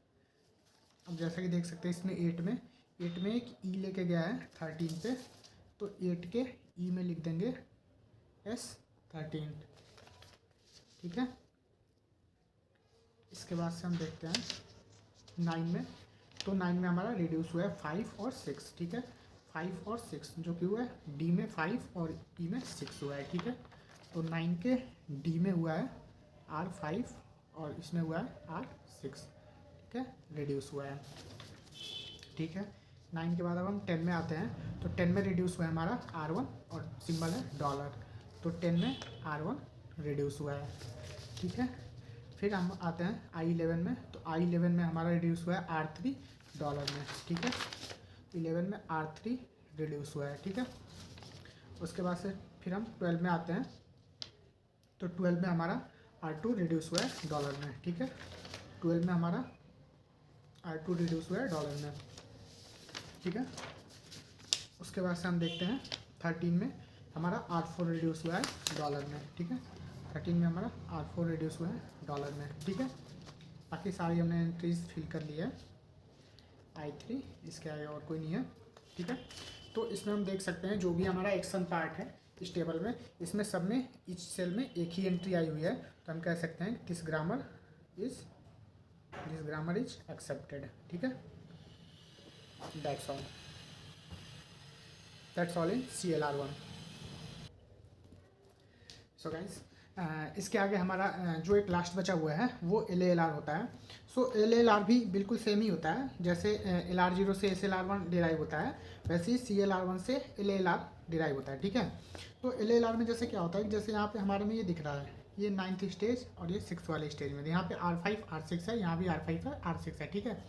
अब जैसा कि देख सकते हैं इसमें 8 में एक ई लेके गया है 13 पे, तो 8 के ई में लिख देंगे S13, ठीक है। इसके बाद से हम देखते हैं 9 में। तो 9 में हमारा रिड्यूस हुआ है 5 और 6, ठीक है। 5 और 6 जो कि हुआ है डी में 5 और ई में 6 हुआ है, ठीक है। तो 9 के डी में हुआ है R5 और इसमें हुआ है R6, ठीक है, रिड्यूस हुआ है, ठीक है। 9 के बाद अब हम 10 में आते हैं। तो 10 में रिड्यूस हुआ है हमारा R1 और सिंबल है डॉलर, तो 10 में R1 रिड्यूस हुआ है, ठीक है। फिर हम आते हैं I11 में। तो I11 में हमारा रिड्यूस हुआ है R3 डॉलर में, ठीक है। 11 में R3 रिड्यूस हुआ है, ठीक है। उसके बाद से फिर हम 12 में आते हैं। तो 12 में हमारा R2 रिड्यूस हुआ है डॉलर में, ठीक है। 12 में हमारा R2 रिड्यूस हुआ है डॉलर में, ठीक है। उसके बाद से हम देखते हैं 13 में हमारा R4 रिड्यूस हुआ है डॉलर में, ठीक है। 13 में हमारा R4 रिड्यूस हुआ है डॉलर में, ठीक है। बाकी सारी हमने एंट्रीज फिल कर ली है। I3 इसके आगे और कोई नहीं है, ठीक है। तो इसमें हम देख सकते हैं जो भी हमारा एक्शन पार्ट है इस टेबल में, इसमें सब में इच सेल में एक ही एंट्री आई हुई है। तो हम कह सकते हैं दिस ग्रामर इज एक्सेप्टेड, ठीक है। That's all in CLR1। So guys इसके आगे हमारा जो एक लास्ट बचा हुआ है वो LALR होता है। सो LALR भी बिल्कुल सेम ही होता है, जैसे LR0 से SLR1 डिराइव होता है, वैसे ही CLR1 से LALR डिराइव होता है, ठीक है। तो LALR में जैसे क्या होता है, जैसे यहाँ पे हमारे में ये दिख रहा है, ये 9th स्टेज और ये 6th वाले स्टेज में, यहाँ पे R5 R6 है, यहाँ भी R5 है R6 है, ठीक है।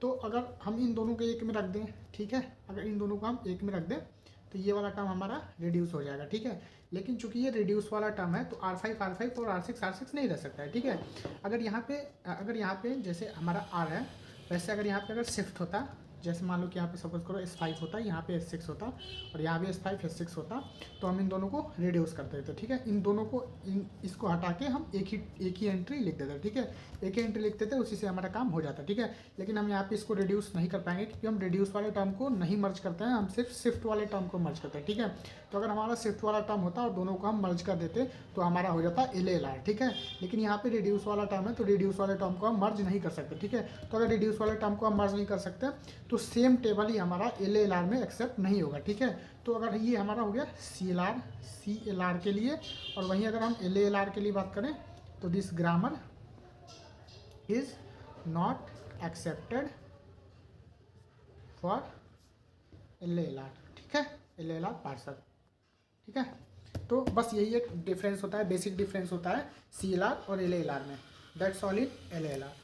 तो अगर हम इन दोनों को एक में रख दें, ठीक है, अगर इन दोनों को हम एक में रख दें तो ये वाला टर्म हमारा रिड्यूस हो जाएगा, ठीक है। लेकिन चूंकि ये रिड्यूस वाला टर्म है तो R5 और R6 नहीं रह सकता है, ठीक है। अगर यहाँ पे जैसे हमारा R है, वैसे अगर यहाँ पे अगर शिफ्ट होता जैसे मान लो कि यहाँ पे सपोज करो S5 होता, यहाँ पे S6 होता और यहाँ भी S5 S6 होता, तो हम इन दोनों को रिड्यूस कर देते, ठीक है। इन दोनों को इसको हटा के हम एक ही एंट्री लिख देते, ठीक है। एक ही एंट्री लिख देते, उसी से हमारा काम हो जाता, ठीक है। लेकिन हम यहाँ पे इसको रिड्यूस नहीं कर पाएंगे क्योंकि हम रिड्यूस वाले टर्म को नहीं मर्ज करते हैं, हम सिर्फ शिफ्ट वाले टर्म को मर्ज करते हैं, ठीक है। तो अगर हमारा शिफ्ट वाला टर्म होता और दोनों को हम मर्ज कर देते तो हमारा हो जाता LLR, ठीक है। लेकिन यहाँ पे रिड्यूस वाला टर्म है तो रिड्यूस वाले टर्म को हम मर्ज नहीं कर सकते, ठीक है। तो अगर रिड्यूस वाले टर्म को हम मर्ज नहीं कर सकते तो सेम टेबल ही हमारा LLR में एक्सेप्ट नहीं होगा, ठीक है। तो अगर ये हमारा हो गया CLR के लिए, और वहीं अगर हम LLR के लिए बात करें तो this grammar is not accepted for LLR, ठीक है। LLR पार्सर, ठीक है। तो बस यही एक डिफरेंस होता है, बेसिक डिफरेंस होता है CLR और LLR में। That's all in LLR।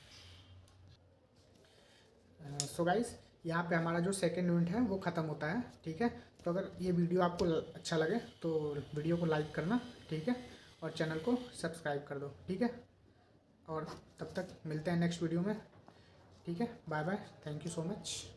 So guys, यहाँ पे हमारा जो सेकेंड यूनिट है वो ख़त्म होता है, ठीक है। तो अगर ये वीडियो आपको अच्छा लगे तो वीडियो को लाइक करना, ठीक है, और चैनल को सब्सक्राइब कर दो, ठीक है। और तब तक मिलते हैं नेक्स्ट वीडियो में, ठीक है। Bye bye, thank you so much.